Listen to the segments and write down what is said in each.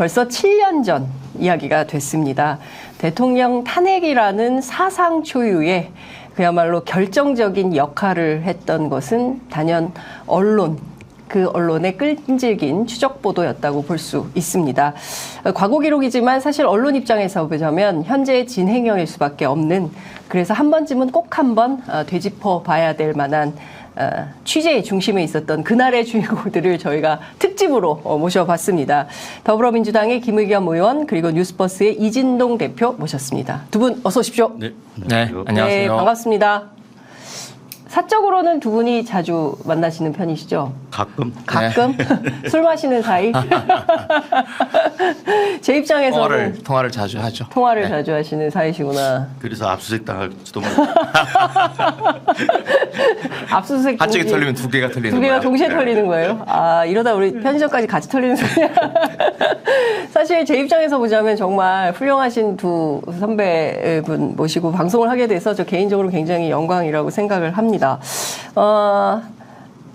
벌써 7년 전 이야기가 됐습니다. 대통령 탄핵이라는 사상 초유의 그야말로 결정적인 역할을 했던 것은 단연 언론, 그 언론의 끈질긴 추적 보도였다고 볼 수 있습니다. 과거 기록이지만 사실 언론 입장에서 보자면 현재의 진행형일 수밖에 없는, 그래서 한 번쯤은 꼭 한번 되짚어 봐야 될 만한 취재의 중심에 있었던 그날의 주인공들을 저희가 특집으로 모셔봤습니다. 더불어민주당의 김의겸 의원, 그리고 뉴스버스의 이진동 대표 모셨습니다. 두 분 어서 오십시오. 네, 안녕하세요. 네, 반갑습니다. 사적으로는 두 분이 자주 만나시는 편이시죠? 가끔. 네. 술 마시는 사이? 제 입장에서는 통화를 자주 하죠. 통화를 자주 하시는 사이시구나. 그래서 압수수색 당할지도 모르고. 압수수색 한쪽이 털리면 두 개가 털리는 두 거예요. 개가 동시에 털리는 거예요? 아, 이러다 우리 편의점까지 같이 털리는 소리야. 사실 제 입장에서 보자면 정말 훌륭하신 두 선배분 모시고 방송을 하게 돼서 저 개인적으로 굉장히 영광이라고 생각을 합니다.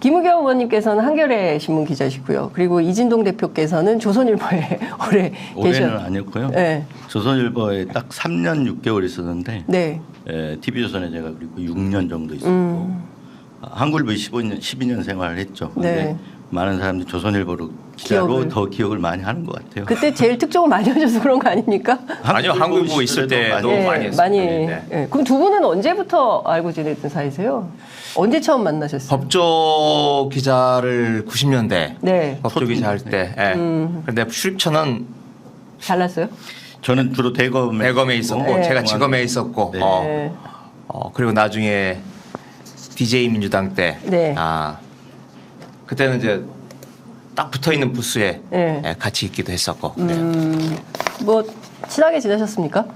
김의겸 의원님께서는 한겨레 신문 기자시고요. 그리고 이진동 대표께서는 조선일보에 오래 올해는 아니었고요. 네. 조선일보에 딱 3년 6개월 있었는데 네. TV조선에 제가 그리고 6년 정도 있었고 한국일보에 12년 생활을 했죠. 근데 네. 많은 사람들이 조선일보로 기자로 더 기억을 많이 하는 것 같아요. 그때 제일 특종을 많이 하셔서 그런 거 아닙니까? 아니요, 한국일보 있을 때도 많이 했어요. 많이. 네. 네. 그럼 두 분은 언제부터 알고 지냈던 사이세요? 언제 처음 만나셨어요? 법조 기자를 90년대 네. 법조 기자 할 때. 근데 출입처는 잘났어요? 저는 주로 대검에 있었고 네. 제가 지검에 있었고 네. 네. 그리고 나중에 DJ 민주당 때 네. 그때는 이제 딱 붙어 있는 부스에 네. 같이 있기도 했었고. 뭐 친하게 지내셨습니까?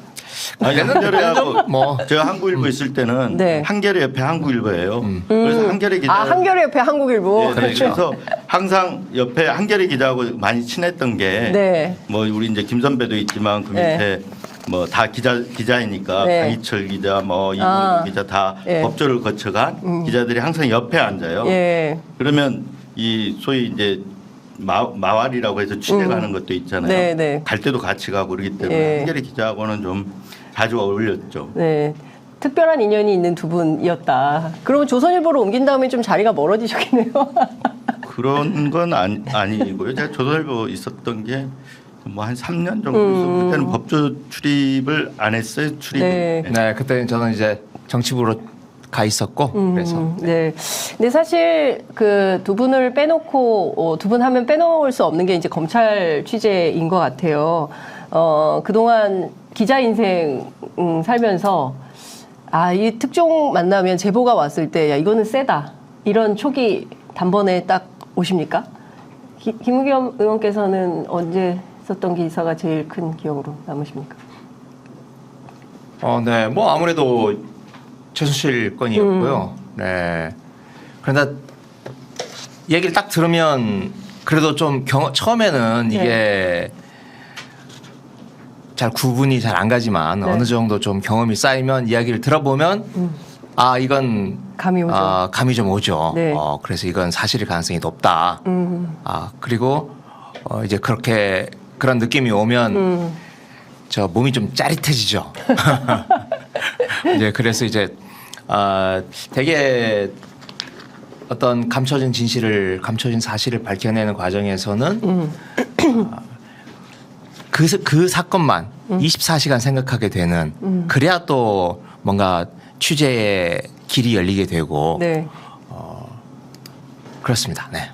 아니, 한겨레하고 뭐. 제가 한국일보 있을 때는 네. 한겨레 옆에 한국일보예요. 그래서 한겨레 기자. 한겨레 옆에 한국일보. 네, 그래서 항상 옆에 한겨레 기자하고 많이 친했던 게 네. 뭐 우리 이제 김 선배도 있지만 그 밑에 네. 뭐 다 기자이니까 네. 강희철 기자 뭐 이봉규 기자 다 네. 법조를 거쳐간 기자들이 항상 옆에 앉아요. 예. 그러면 이 소위 이제 마왈이라고 해서 취재 가는 것도 있잖아요. 네, 네. 갈 때도 같이 가고 그러기 때문에 예. 한겨레 기자하고는 좀 자주 어울렸죠. 네. 특별한 인연이 있는 두 분이었다. 그러면 조선일보로 옮긴 다음에 좀 자리가 멀어지셨겠네요. 그런 건 아니고요. 제가 조선일보 있었던 게 뭐 한 3년 정도 있었고 그때는 법조 출입을 안 했어요. 출입. 네. 네, 그때 저는 이제 정치부로 가 있었고 그래서 네. 근데 사실 그 두 분을 빼놓고 두 분 하면 빼놓을 수 없는 게 이제 검찰 취재인 것 같아요. 그동안 기자 인생 살면서 이 특종 만나면 제보가 왔을 때 야, 이거는 세다. 이런 촉이 단번에 딱 오십니까? 김의겸 의원께서는 언제 썼던 기사가 제일 큰 기억으로 남으십니까? 네, 뭐 아무래도 최순실 건이었고요. 네. 그런데 얘기를 딱 들으면 그래도 좀 처음에는 이게 잘 구분이 잘 안 가지만 어느 정도 좀 경험이 쌓이면 이야기를 들어보면 이건 감이 오죠. 감이 좀 오죠. 네. 그래서 이건 사실일 가능성이 높다. 그리고 이제 그런 느낌이 오면 저 몸이 좀 짜릿해지죠. 네, 그래서 이제 되게 어떤 감춰진 사실을 밝혀내는 과정에서는 그 사건만 24시간 생각하게 되는 그래야 또 뭔가 취재의 길이 열리게 되고 네. 그렇습니다. 네.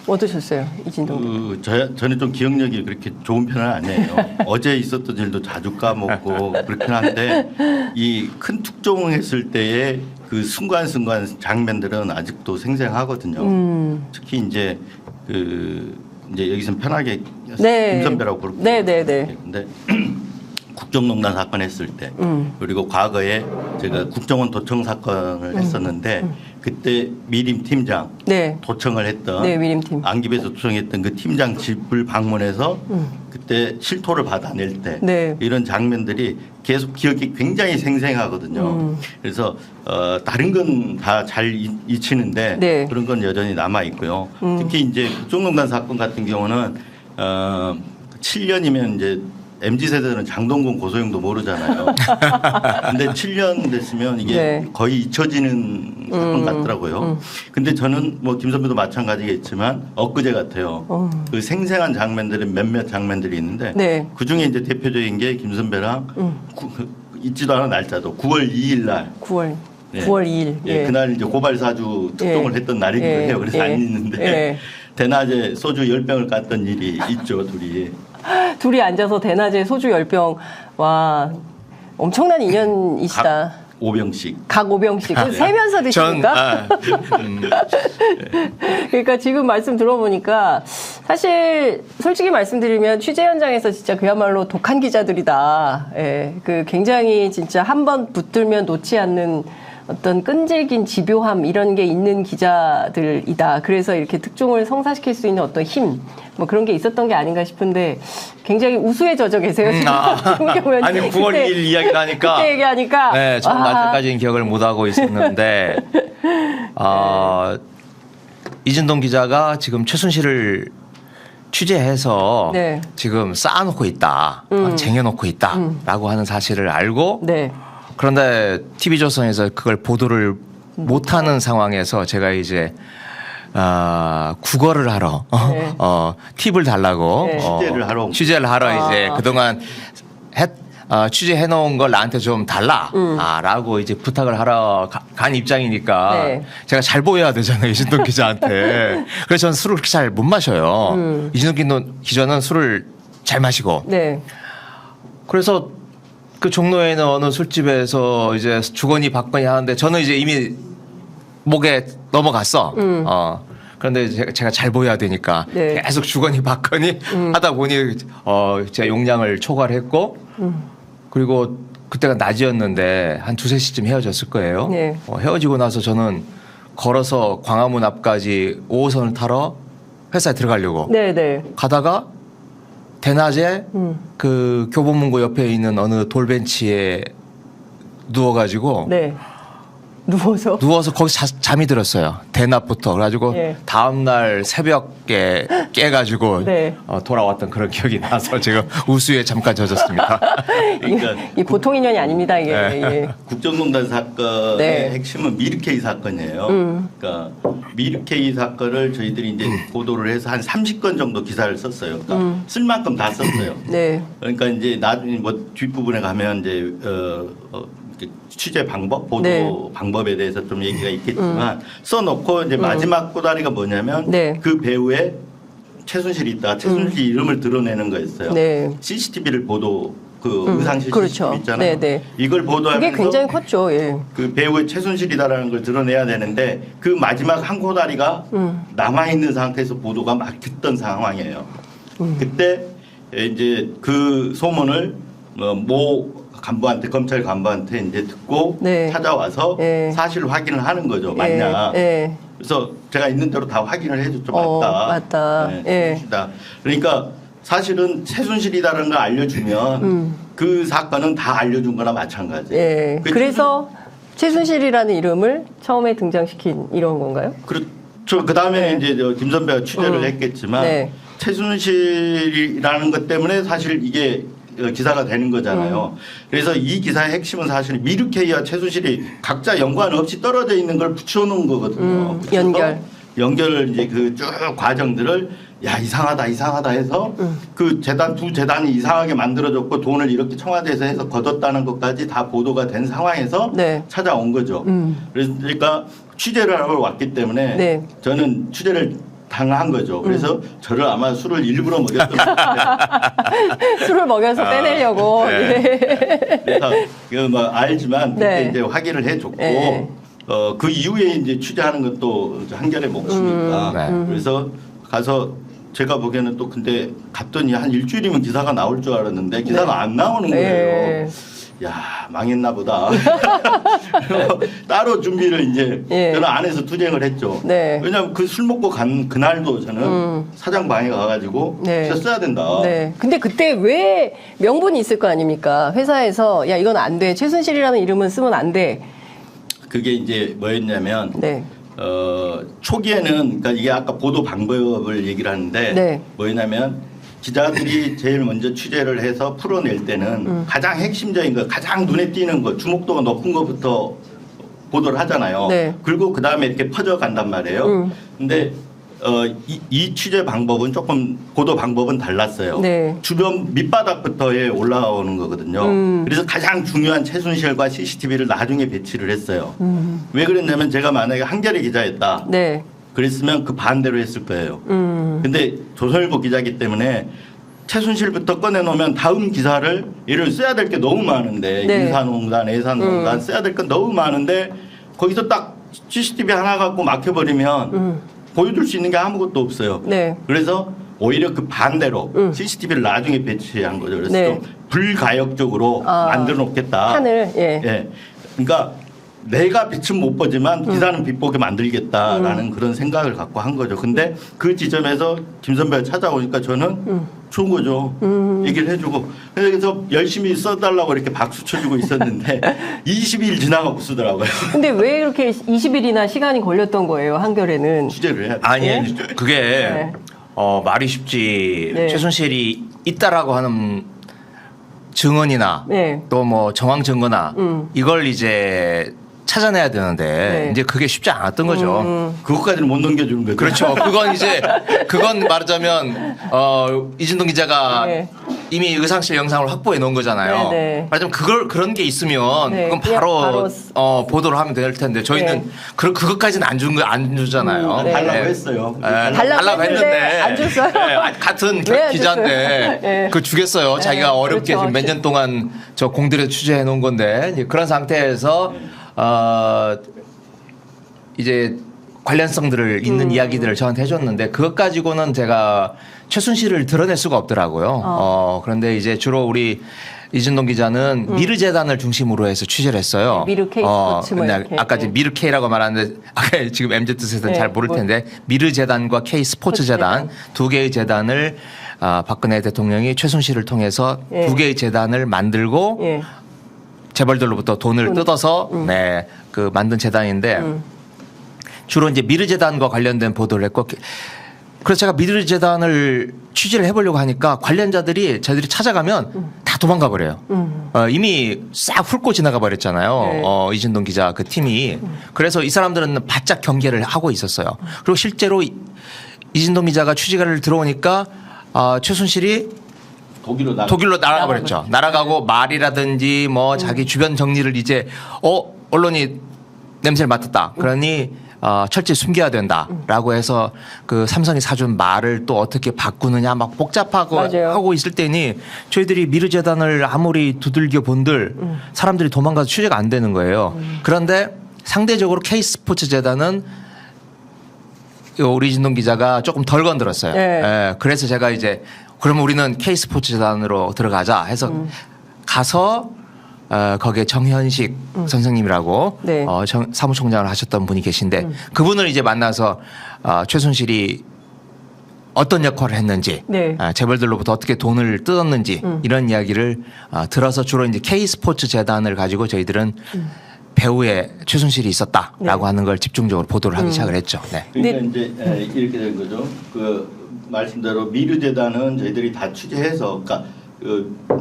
어떠셨어요, 이진동? 저는 좀 기억력이 그렇게 좋은 편은 아니에요. 어제 있었던 일도 자주 까먹고 그렇긴 한데 이 큰 특종했을 때의 그 순간순간 장면들은 아직도 생생하거든요. 특히 이제 이제 여기서 편하게 네. 김 선배라고 부르고 네네네. 근데 국정농단 사건 했을 때 그리고 과거에 제가 국정원 도청 사건을 했었는데 그때 미림 팀장 네. 도청을 했던 네, 미림팀. 안기부에서 도청했던 그 팀장 집을 방문해서 그때 실토를 받아낼 때 네. 이런 장면들이 계속 기억이 굉장히 생생하거든요. 그래서 다른 건 다 잘 잊히는데 네. 그런 건 여전히 남아 있고요. 특히 이제 국정농단 사건 같은 경우는 7년이면 이제 MZ 세대는 장동건 고소영도 모르잖아요. 근데 7년 됐으면 이게 네. 거의 잊혀지는 사건 같더라고요. 근데 저는 뭐 김 선배도 마찬가지겠지만 엊그제 같아요. 그 생생한 장면들은 몇몇 장면들이 있는데 네. 그 중에 이제 대표적인 게 김 선배랑 잊지도 않은 날짜도 9월 2일 날. 9월 네. 9월 2일. 예, 그날 이제 고발 사주 특종을 예. 했던 날이기도 예. 해요. 그래서 예. 안 잊는데 예. 대낮에 소주 10병을 깠던 일이 있죠, 둘이. 둘이 앉아서 대낮에 소주 10병. 와, 엄청난 인연이시다. 각 5병씩. 각 5병씩. 네. 세면서 드십니까? 그러니까 지금 말씀 들어보니까 사실 솔직히 말씀드리면 취재 현장에서 진짜 그야말로 독한 기자들이다. 예, 그 굉장히 진짜 한번 붙들면 놓지 않는 어떤 끈질긴 집요함 이런 게 있는 기자들이다. 그래서 이렇게 특종을 성사시킬 수 있는 어떤 힘, 뭐 그런 게 있었던 게 아닌가 싶은데 굉장히 우수에 젖어 계세요. 지금. 지금 아니 9월 2일 이야기를 하니까 그때 얘기하니까 네, 저는 아직까지는 기억을 못 하고 있었는데 이진동 기자가 지금 최순실을 취재해서 네. 지금 쌓아놓고 있다, 쟁여놓고 있다라고 하는 사실을 알고 네. 그런데 TV조선에서 그걸 보도를 못하는 상황에서 제가 이제 국어를 하러 네. 팁을 달라고 네. 취재를 하러. 이제 그동안 취재해 놓은 걸 나한테 좀 달라라고 이제 부탁을 하러 간 입장이니까 네. 제가 잘 보여야 되잖아요, 이진동 기자한테. 그래서 저는 술을 잘 못 마셔요. 이진동 기자는 술을 잘 마시고. 네. 그래서 그 종로에 있는 어느 술집에서 이제 주거니 받거니 하는데 저는 이제 이미 목에 넘어갔어. 그런데 제가 잘 보여야 되니까 네. 계속 주거니 받거니 하다 보니 제가 용량을 초과했고 그리고 그때가 낮이었는데 한 2-3시쯤 헤어졌을 거예요. 네. 헤어지고 나서 저는 걸어서 광화문 앞까지 5호선을 타러 회사에 들어가려고 네, 네. 가다가 대낮에 그 교보문고 옆에 있는 어느 돌벤치에 누워가지고 네. 누워서 거기서 잠이 들었어요. 대낮부터. 그래가지고 예. 다음날 새벽에 깨가지고 네. 돌아왔던 그런 기억이 나서 지금 우수에 잠깐 젖었습니다. 그러니까 이 보통 인연이 아닙니다, 이게. 네. 예. 국정농단 사건의 네. 핵심은 미르케이 사건이에요. 그러니까 미르케이 사건을 저희들이 이제 보도를 해서 한 30건 정도 기사를 썼어요. 그러니까 쓸 만큼 다 썼어요. 네. 그러니까 이제 나중에 뭐 뒷부분에 가면 이제 이렇게 취재 방법, 보도 네. 방법에 대해서 좀 얘기가 있겠지만 써놓고 이제 마지막 꼬다리가 뭐냐면 네. 그 배우에 최순실이 있다. 최순실 이름을 드러내는 거였어요. 네. CCTV를 보도 그 의상실 그렇죠. CCTV 있잖아요. 네, 네. 이걸 보도하면서 그게 굉장히 컸죠. 예. 그 배우의 최순실이다라는 걸 드러내야 되는데 그 마지막 한 꼬다리가 남아 있는 상태에서 보도가 막 됐던 상황이에요. 그때 이제 그 소문을 모 간부한테 검찰 간부한테 이제 듣고 네. 찾아와서 네. 사실 확인을 하는 거죠. 맞냐? 예. 예. 그래서 제가 있는 대로 다 확인을 해줬죠. 맞다. 맞다. 네, 예. 최순실이다. 그러니까 사실은 최순실이다라는 걸 알려주면 그 사건은 다 알려준 거나 마찬가지예요. 예. 그 그래서 최순실이라는 이름을 처음에 등장시킨 이런 건가요? 그렇죠. 그 다음에 이제 김 선배가 취재를 했겠지만 네. 최순실이라는 것 때문에 사실 이게 기사가 되는 거잖아요. 그래서 이 기사의 핵심은 사실 미르케이와 최순실이 각자 연관 없이 떨어져 있는 걸 붙여놓은 거거든요. 붙여서 연결을 이제 그 쭉 과정들을 야 이상하다 해서 그 두 재단이 이상하게 만들어졌고 돈을 이렇게 청와대에서 해서 거뒀다는 것까지 다 보도가 된 상황에서 네. 찾아온 거죠. 그러니까 취재를 하러 왔기 때문에 네. 저는 취재를 당한 거죠. 그래서 저를 아마 술을 일부러 먹였던 것 같아요. 술을 먹여서 빼내려고. 네. 그래서 뭐 알지만 그때 네. 이제 확인을 해줬고 네. 그 이후에 이제 취재하는 것도 한결의 몫이니까 네. 그래서 가서 제가 보기에는 또 근데 갔더니 한 일주일이면 기사가 나올 줄 알았는데 기사가 안 나오는 거예요. 네. 야 망했나 보다. 따로 준비를 이제 예. 저는 안에서 투쟁을 했죠. 네. 왜냐하면 그 술 먹고 간 그날도 저는 사장 방에 가가지고 네. 진짜 써야 된다. 네. 근데 그때 왜 명분이 있을 거 아닙니까? 회사에서 야 이건 안 돼. 최순실이라는 이름은 쓰면 안 돼. 그게 이제 뭐였냐면 네. 초기에는 그러니까 이게 아까 보도 방법을 얘기를 하는데 네. 뭐였냐면 기자들이 제일 먼저 취재를 해서 풀어낼 때는 가장 핵심적인 거, 가장 눈에 띄는 거, 주목도가 높은 것부터 보도를 하잖아요. 네. 그리고 그 다음에 이렇게 퍼져간단 말이에요. 근데 이 취재 방법은 조금 보도 방법은 달랐어요. 네. 주변 밑바닥부터에 올라오는 거거든요. 그래서 가장 중요한 최순실과 CCTV를 나중에 배치를 했어요. 왜 그랬냐면 제가 만약에 한겨레 기자였다. 네. 그랬으면 그 반대로 했을 거예요. 근데 조선일보 기자이기 때문에 최순실부터 꺼내놓으면 다음 기사를 얘를 써야 될 게 너무 많은데 네. 인사농단, 애산농단 써야 될 건 너무 많은데 거기서 딱 CCTV 하나 갖고 막혀버리면 보여줄 수 있는 게 아무것도 없어요. 네. 그래서 오히려 그 반대로 CCTV를 나중에 배치한 거죠. 그래서 네. 좀 불가역적으로 만들어 놓겠다. 판을 예. 그러니까 내가 빛은 못 보지만 기사는 빛보게 만들겠다라는 그런 생각을 갖고 한 거죠. 근데 그 지점에서 김 선배가 찾아오니까 저는 좋은 거죠. 얘기를 해주고. 그래서 열심히 써달라고 이렇게 박수 쳐주고 있었는데 20일 지나가고 쓰더라고요. 근데 왜 이렇게 20일이나 시간이 걸렸던 거예요, 한겨레는? 취재를 해야 돼. 아니 그게 네. 말이 쉽지. 네. 최순실이 있다라고 하는 증언이나 네. 또 뭐 정황 증거나 이걸 이제 찾아내야 되는데 네. 이제 그게 쉽지 않았던 거죠. 그것까지는 못 넘겨주는 거죠. 그렇죠. 그건 말하자면 이진동 기자가 네. 이미 의상실 영상을 확보해 놓은 거잖아요. 네, 네. 말하자면 그런 게 있으면 네, 그건 그냥 바로, 바로 보도를 하면 될 텐데 저희는 네. 그것까지는 안 주잖아요. 네. 달라고 했어요. 달라고 했는데 안 줬어요? 같은 왜안 기자인데 줬어요? 그 주겠어요. 자기가 어렵게 그렇죠. 몇 년 동안 저 공들여 취재해 놓은 건데 이제 그런 상태에서 이제 관련성들을 있는 이야기들을 저한테 해줬는데 그것 가지고는 제가 최순실을 드러낼 수가 없더라고요. 그런데 이제 주로 우리 이진동 기자는 미르재단을 중심으로 해서 취재를 했어요. 미르 K 스포츠 뭐 근데 이렇게. 아까 지금 미르 K라고 말하는데 아까 지금 MZ 세대는 네, 잘 모를 뭐. 텐데 미르 재단과 K 스포츠 재단 두 개의 재단을 박근혜 대통령이 최순실을 통해서 예. 두 개의 재단을 만들고 예. 재벌들로부터 돈을 뜯어서 그 만든 재단인데 주로 이제 미르 재단과 관련된 보도를 했고 그래서 제가 미르 재단을 취재를 해보려고 하니까 관련자들이 저희들이 찾아가면 다 도망가 버려요. 이미 싹 훑고 지나가 버렸잖아요. 네. 이진동 기자 그 팀이. 그래서 이 사람들은 바짝 경계를 하고 있었어요. 그리고 실제로 이진동 기자가 취재를 들어오니까 최순실이 독일로 날아가 버렸죠. 날아가고 말이라든지 뭐 자기 주변 정리를 이제 언론이 냄새를 맡았다. 그러니 철저히 숨겨야 된다라고 해서 그 삼성이 사준 말을 또 어떻게 바꾸느냐 막 복잡하고 맞아요. 하고 있을 때니 저희들이 미르재단을 아무리 두들겨 본들 사람들이 도망가서 취재가 안 되는 거예요. 그런데 상대적으로 K스포츠 재단은 우리 이진동 기자가 조금 덜 건드렸어요. 네. 예, 그래서 제가 이제 그러면 우리는 K스포츠 재단으로 들어가자 해서 가서 거기에 정현식 선생님이라고 네. 사무총장을 하셨던 분이 계신데 그분을 이제 만나서 최순실이 어떤 역할을 했는지 네. 재벌들로부터 어떻게 돈을 뜯었는지 이런 이야기를 들어서 주로 이제 K스포츠 재단을 가지고 저희들은 배우에 최순실이 있었다라고 하는 걸 집중적으로 보도를 하기 시작을 했죠. 네. 그러니까 이제 이렇게 된 거죠. 그 말씀대로 미르 재단은 저희들이 다 취재해서, 그러니까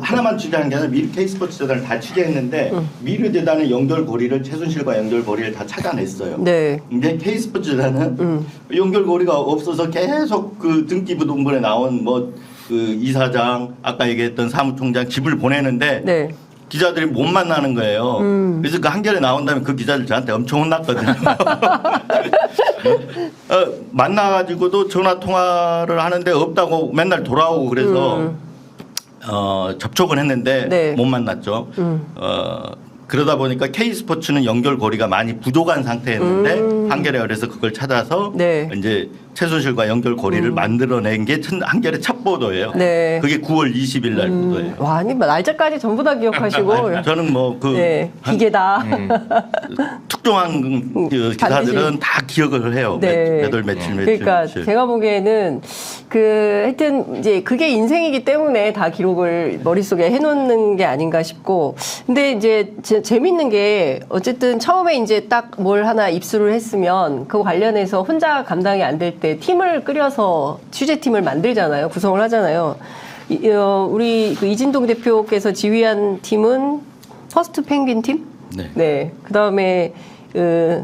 하나만 취재한 게 아니라 미르 K스포츠 재단을 다 취재했는데 미르 재단의 연결고리를 최순실과 연결고리를 다 찾아냈어요. 네. 근데 K스포츠 재단은 연결고리가 없어서 계속 그 등기부등본에 나온 뭐 그 이사장, 아까 얘기했던 사무총장 집을 보내는데. 네. 기자들이 못 만나는 거예요. 그래서 그 한겨레 나온 다음에 그 기자들 저한테 엄청 혼났거든요. 만나가지고도 전화 통화를 하는데 없다고 맨날 돌아오고 그래서 접촉을 했는데 네. 못 만났죠. 그러다 보니까 K스포츠는 연결고리가 많이 부족한 상태였는데 한겨레가 그래서 그걸 찾아서 네. 이제 최순실과 연결고리를 만들어낸 게 한겨레 첫 보도예요. 네. 그게 9월 20일 날 보도예요. 와, 아니 뭐 날짜까지 전부 다 기억하시고. 저는 뭐 그 네. 기계다. 특정한 그 기사들은 다 기억을 해요. 네. 몇 월 며칠 그러니까 며칠. 제가 보기에는 하여튼 이제 그게 인생이기 때문에 다 기록을 머릿속에 해놓는 게 아닌가 싶고. 근데 이제 재밌는 게 어쨌든 처음에 이제 딱 뭘 하나 입수를 했으면 그 관련해서 혼자 감당이 안 될 때 팀을 꾸려서 취재팀을 만들잖아요. 구성을 하잖아요. 우리 그 이진동 대표께서 지휘한 팀은 퍼스트 펭귄 팀? 네. 그 다음에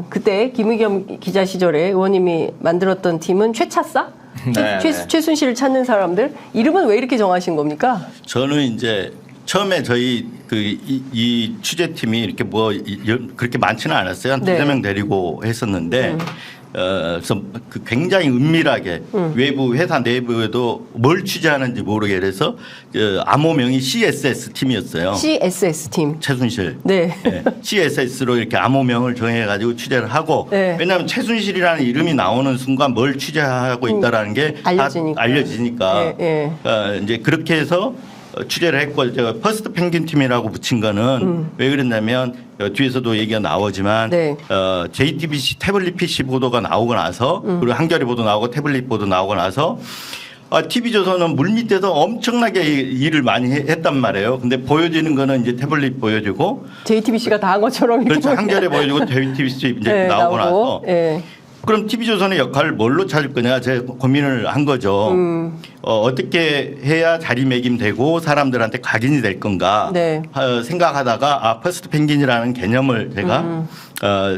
그때 김의겸 기자 시절에 의원님이 만들었던 팀은 최차사? 네. 최순실을 찾는 사람들? 이름은 왜 이렇게 정하신 겁니까? 저는 이제 처음에 저희 이 취재팀이 이렇게 그렇게 많지는 않았어요. 한 두세 명 데리고 했었는데 그래서 굉장히 은밀하게 외부 회사 내부에도 뭘 취재하는지 모르게 그래서 암호명이 CSS 팀이었어요. CSS 팀. 최순실. 네. CSS로 이렇게 암호명을 정해가지고 취재를 하고 왜냐하면 최순실이라는 이름이 나오는 순간 뭘 취재하고 있다라는 게 알려지니까 이제 그렇게 해서 취재를 했고 제가 퍼스트 펭귄 팀이라고 붙인 거는 왜 그랬냐면 뒤에서도 얘기가 나오지만 JTBC 태블릿 PC 보도가 나오고 나서 그리고 한겨레 보도 나오고 태블릿 보도 나오고 나서 TV조선은 물밑에서 엄청나게 일을 많이 했단 말이에요. 근데 보여지는 거는 이제 태블릿 보여주고 JTBC가 다 한 것처럼 그렇죠. 한겨레 보여주고 JTBC 이제 나오고 나서 그럼 TV조선의 역할을 뭘로 찾을 거냐 제가 고민을 한 거죠. 어떻게 해야 자리매김되고 사람들한테 각인이 될 건가 생각하다가 퍼스트 펭귄이라는 개념을 제가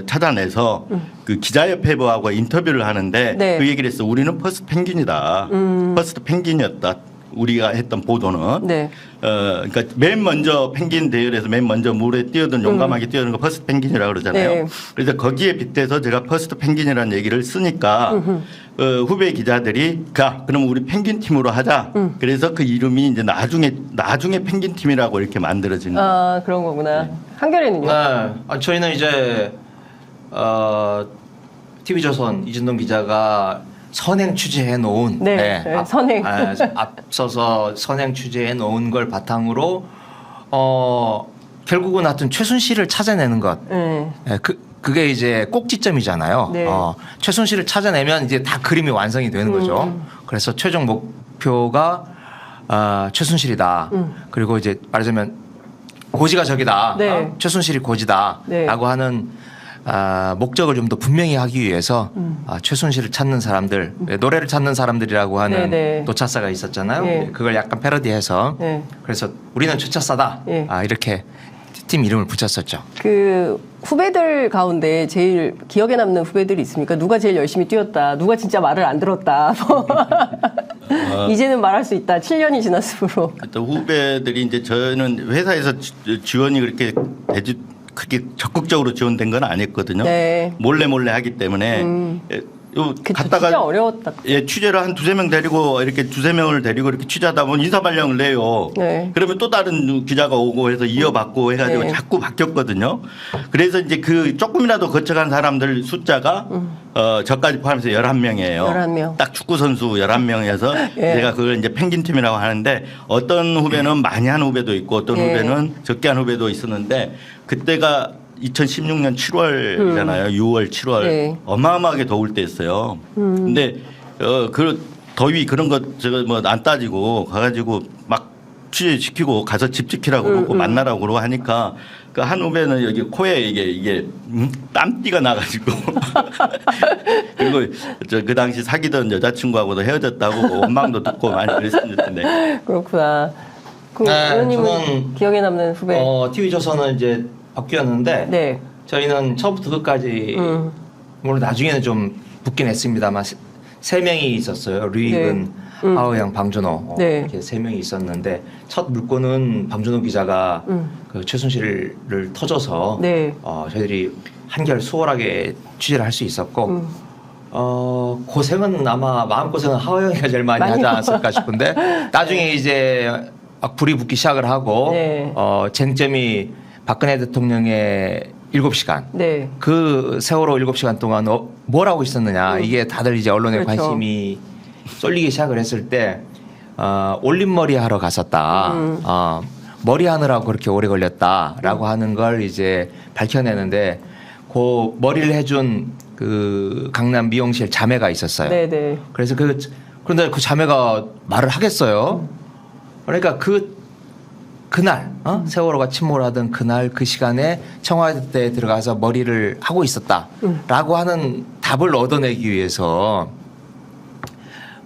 찾아내서 그 기자협회하고 인터뷰를 하는데 그 얘기를 했어. 우리는 퍼스트 펭귄이다. 퍼스트 펭귄이었다. 우리가 했던 보도는 그러니까 맨 먼저 펭귄 대열에서 맨 먼저 물에 뛰어든 용감하게 뛰어든 거 퍼스트 펭귄이라고 그러잖아요. 그래서 거기에 빗대서 제가 퍼스트 펭귄이라는 얘기를 쓰니까 후배 기자들이 그럼 우리 펭귄 팀으로 하자. 그래서 그 이름이 이제 나중에 펭귄 팀이라고 이렇게 만들어진 거예요. 그런 거구나. 한겨레는요? 네. 저희는 이제 TV조선 이진동 기자가 선행 취재해 놓은 선행 앞서서 선행 취재해 놓은 걸 바탕으로 결국은 하여튼 최순실을 찾아내는 것 그게 이제 꼭지점이잖아요. 최순실을 찾아내면 이제 다 그림이 완성이 되는 거죠. 그래서 최종 목표가 최순실이다. 그리고 이제 말하자면 고지가 저기다. 최순실이 고지다라고 하는 목적을 좀 더 분명히 하기 위해서 최순실을 찾는 사람들, 노래를 찾는 사람들이라고 하는 노차사가 있었잖아요. 그걸 약간 패러디해서 그래서 우리는 최차사다. 이렇게 팀 이름을 붙였었죠. 그 후배들 가운데 제일 기억에 남는 후배들이 있습니까? 누가 제일 열심히 뛰었다. 누가 진짜 말을 안 들었다. 이제는 말할 수 있다. 7년이 지났으므로. 또 후배들이 이제 저는 회사에서 지원이 그렇게 크게 적극적으로 지원된 건 아니었거든요. 몰래 하기 때문에 갔다가 진짜 어려웠다. 취재를 한 두세 명 데리고 이렇게 두세 명을 데리고 이렇게 취재하다 보면 인사발령을 내요. 그러면 또 다른 기자가 오고 해서 이어받고 해가지고 자꾸 바뀌었거든요. 그래서 이제 그 조금이라도 거쳐간 사람들 숫자가 저까지 포함해서 11명이에요. 11명. 딱 축구 선수 11명이어서 제가 그걸 이제 펭귄 팀이라고 하는데 어떤 후배는 많이 한 후배도 있고 어떤 후배는 적게 한 후배도 있었는데 그때가 2016년 7월이잖아요. 6월, 7월 어마어마하게 더울 때였어요. 근데 그 더위 그런 것 제가 뭐 안 따지고 가가지고 막 취재시키고 가서 집 지키라고 그러고 만나라고 그러고 하니까 그 한 후배는 여기 코에 이게 땀띠가 나가지고 그리고 그 당시 사귀던 여자친구하고도 헤어졌다고 원망도 듣고 많이 그랬었는데. 그렇구나. 그럼 의원님은 기억에 남는 후배? TV조선은 이제 바뀌었는데 저희는 처음부터 끝까지 물론 나중에는 좀 붙긴 했습니다만 세 명이 있었어요. 류익은, 하우영, 방준호 이렇게 세 명이 있었는데 첫 물꼬는 방준호 기자가 그 최순실을 터줘서 저희들이 한결 수월하게 취재를 할 수 있었고 고생은 아마 마음고생은 하우영이가 제일 많이 하지 않았을까 싶은데 나중에 이제 막 불이 붙기 시작을 하고 쟁점이 박근혜 대통령의 7시간. 그 세월호 7시간 동안 뭘 하고 있었느냐. 이게 다들 이제 언론의 관심이 쏠리기 시작을 했을 때 올림머리 하러 갔었다. 머리 하느라고 그렇게 오래 걸렸다라고 하는 걸 이제 밝혀내는데 그 머리를 해준 그 강남 미용실 자매가 있었어요. 그래서 그런데 그 자매가 말을 하겠어요. 그러니까 그날 세월호가 침몰을 하던 그날 그 시간에 청와대에 들어가서 머리를 하고 있었다라고 하는 답을 얻어내기 위해서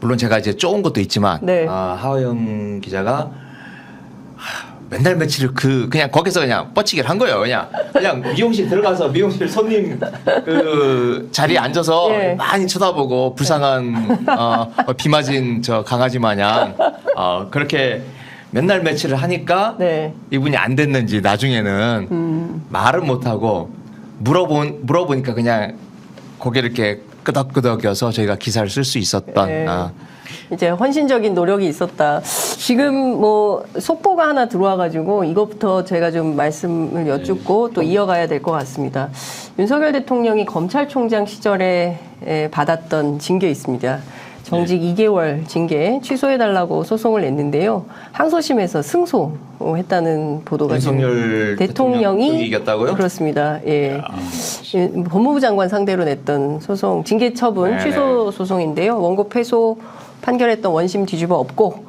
물론 제가 이제 쪼은 것도 있지만 네. 하호영 기자가 맨날 며칠을 그냥 거기서 그냥 뻗치기를 한 거예요. 그냥 미용실 들어가서 미용실 손님 그 자리에 앉아서 예. 많이 쳐다보고 불쌍한 비 맞은 저 강아지 마냥 그렇게 맨날 며칠을 하니까 네. 이분이 안 됐는지 나중에는 말은 못 하고 물어보니까 그냥 고개를 이렇게 끄덕끄덕여서 저희가 기사를 쓸 수 있었던. 네. 이제 헌신적인 노력이 있었다. 지금 뭐 속보가 하나 들어와가지고 이것부터 제가 좀 말씀을 여쭙고 또 이어가야 될 것 같습니다. 윤석열 대통령이 검찰총장 시절에 받았던 징계 있습니다. 정직 2개월 징계 취소해달라고 소송을 냈는데요. 항소심에서 승소했다는 보도가 윤석열 대통령이 이겼다고요? 그렇습니다. 예. 법무부 장관 상대로 냈던 소송 징계 처분 네네. 취소 소송인데요. 원고 패소 판결했던 원심 뒤집어 엎고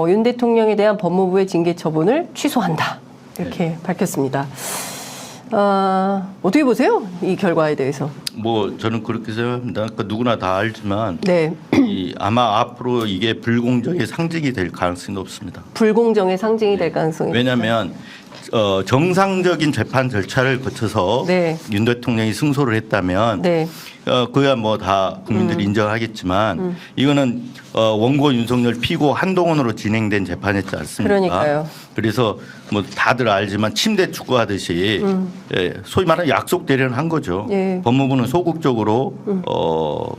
윤 대통령에 대한 법무부의 징계 처분을 취소한다. 이렇게 밝혔습니다. 어떻게 보세요? 이 결과에 대해서. 뭐 저는 그렇게 생각합니다. 그러니까 누구나 다 알지만 네. 아마 앞으로 이게 불공정의 상징이 될 가능성이 높습니다. 불공정의 상징이 될 가능성이 왜냐하면 정상적인 재판 절차를 거쳐서 네. 윤 대통령이 승소를 했다면 네. 그야 뭐 다 국민들이 인정하겠지만 이거는 원고 윤석열 피고 한동훈으로 진행된 재판이었지 않습니까? 그러니까요. 그래서 뭐 다들 알지만 침대 축구하듯이 소위 말하는 약속 대련을 한 거죠. 예. 법무부는 소극적으로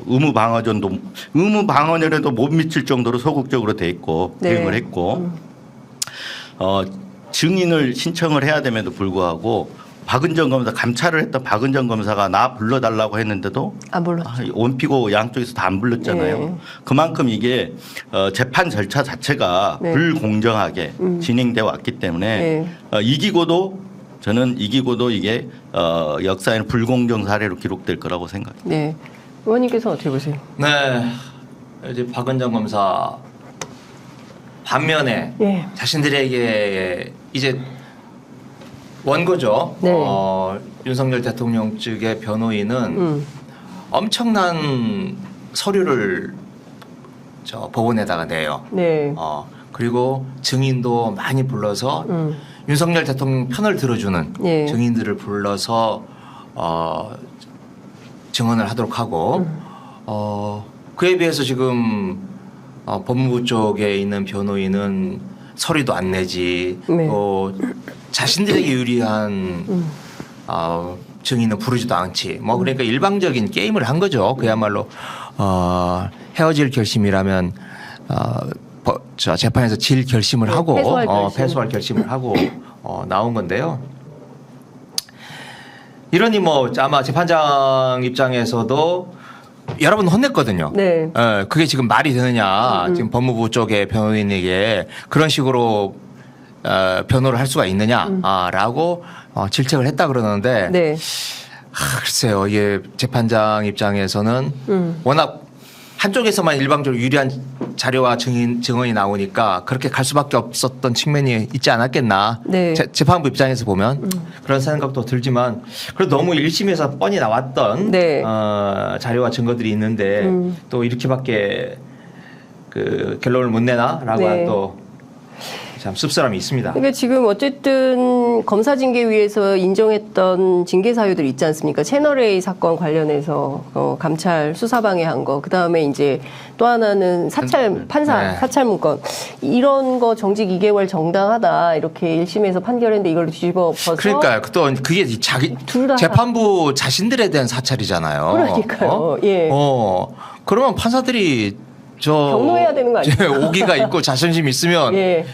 의무 방어전에도 못 미칠 정도로 소극적으로 돼 있고 네. 대응을 했고 증인을 신청을 해야 됨에도 불구하고 박은정 검사 감찰을 했던 박은정 검사가 나 불러달라고 했는데도 안 불렀죠. 원피고 양쪽에서 다 안 불렀잖아요. 네. 그만큼 이게 재판 절차 자체가 네. 불공정하게 진행돼 왔기 때문에 네. 저는 이기고도 이게 역사에는 불공정 사례로 기록될 거라고 생각합니다. 네. 의원님께서 어떻게 보세요? 네. 이제 박은정 검사 반면에 예. 자신들에게 이제 원고죠. 네. 윤석열 대통령 측의 변호인은 엄청난 서류를 법원에다가 내요. 네. 그리고 증인도 많이 불러서 윤석열 대통령 편을 들어주는 예. 증인들을 불러서 증언을 하도록 하고 그에 비해서 지금 법무부 쪽에 있는 변호인은 서류도 안 내지 네. 또 자신들에게 유리한 증인은 부르지도 않지. 뭐 그러니까 일방적인 게임을 한 거죠. 그야말로 헤어질 결심이라면 재판에서 질 결심을 하고 패소할 결심을 하고 나온 건데요. 이러니 뭐 아마 재판장 입장에서도 여러 번 혼냈거든요. 네. 그게 지금 말이 되느냐. 지금 법무부 쪽의 변호인에게 그런 식으로 변호를 할 수가 있느냐라고 질책을 했다 그러는데 네. 글쎄요. 이게 재판장 입장에서는 워낙 한쪽에서만 일방적으로 유리한 자료와 증언이 나오니까 그렇게 갈 수밖에 없었던 측면이 있지 않았겠나. 네. 재판부 입장에서 보면 그런 생각도 들지만 그래도 너무 1심에서 뻔히 나왔던 네. 자료와 증거들이 있는데 또 이렇게밖에 그 결론을 못 내나라고 네. 하는 또 참 씁쓸함이 있습니다. 그러니까 지금 어쨌든 검사징계위에서 인정했던 징계 사유들이 있지 않습니까? 채널A 사건 관련해서 감찰 수사방해한 거, 그 다음에 이제 또 하나는 판사 네. 사찰 문건 이런 거 정직 2개월 정당하다 이렇게 1심에서 판결했는데 이걸 뒤집어 엎어서 그러니까요. 또 그게 둘다 재판부 자신들에 대한 사찰이잖아요. 그러니까요. 예. 그러면 판사들이 경로해야 되는 거 아니에요? 오기가 있고 자존심 있으면 예.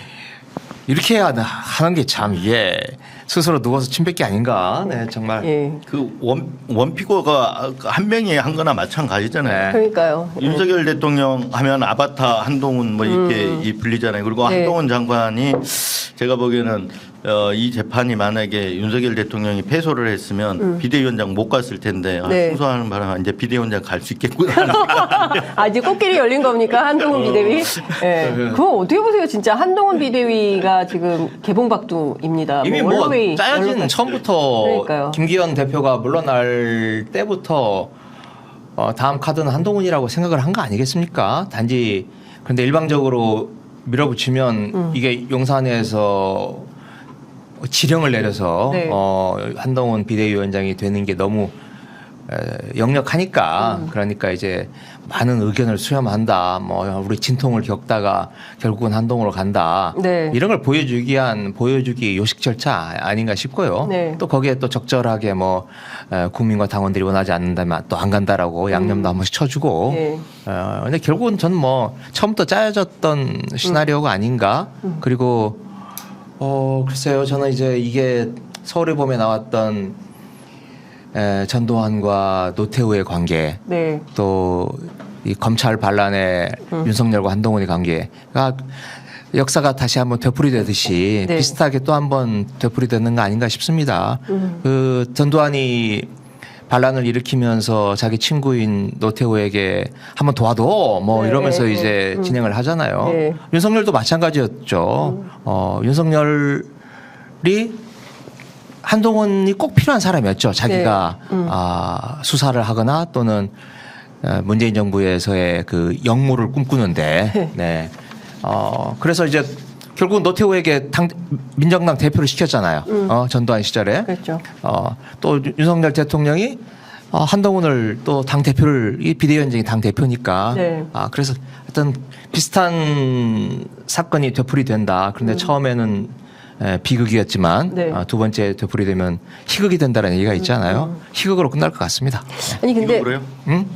이렇게 해야 하는 게 참 이게 스스로 누워서 침 뱉기 아닌가. 네, 정말. 예. 그 원피고가 한 명이 한 거나 마찬가지잖아요. 네. 그러니까요. 윤석열 대통령 하면 아바타 한동훈 뭐 이렇게 불리잖아요. 그리고 네. 한동훈 장관이 제가 보기에는 이 재판이 만약에 윤석열 대통령이 패소를 했으면 비대위원장 못 갔을 텐데 네. 승소하는 바람에 이제 비대위원장 갈 수 있겠구나. 아직 꽃길이 열린 겁니까? 한동훈 비대위? 네. 그거 어떻게 보세요? 진짜 한동훈 비대위가 지금 개봉박두입니다. 이미 뭐 뭐 언론회의, 짜여진 언론- 처음부터 그러니까요. 김기현 대표가 물러날 때부터 다음 카드는 한동훈이라고 생각을 한 거 아니겠습니까? 단지 그런데 일방적으로 밀어붙이면 이게 용산에서 지령을 내려서 네. 한동훈 비대위원장이 되는 게 너무 역력하니까 그러니까 이제 많은 의견을 수렴한다. 뭐 우리 진통을 겪다가 결국은 한동훈으로 간다. 네. 이런 걸 보여주기 요식 절차 아닌가 싶고요. 네. 또 거기에 또 적절하게 뭐 국민과 당원들이 원하지 않는다면 또 안 간다라고 양념도 한 번씩 쳐주고. 네. 근데 결국은 전 뭐 처음부터 짜여졌던 시나리오가 아닌가. 그리고 글쎄요. 저는 이제 이게 서울의 봄에 나왔던 전두환과 노태우의 관계, 네. 또 이 검찰 반란의 윤석열과 한동훈의 관계가 역사가 다시 한번 되풀이되듯이 네. 비슷하게 또 한번 되풀이되는 거 아닌가 싶습니다. 그 전두환이 반란을 일으키면서 자기 친구인 노태우에게 한번 도와도 뭐 네, 이러면서 네, 이제 진행을 하잖아요. 네. 윤석열도 마찬가지였죠. 윤석열이 한동훈이 꼭 필요한 사람이었죠. 자기가 수사를 하거나 또는 문재인 정부에서의 그 역무를 꿈꾸는데, 네. 그래서 이제 결국 노태우에게 민정당 대표를 시켰잖아요. 전두환 시절에. 그렇죠. 또 윤석열 대통령이 한동훈을 또 당 대표를 이 비대위원장이 당 대표니까. 네. 그래서 어떤 비슷한 사건이 되풀이된다. 그런데 처음에는 비극이었지만 네. 두 번째 되풀이되면 희극이 된다는 얘기가 있잖아요. 희극으로 끝날 것 같습니다. 아니 근데 그래요?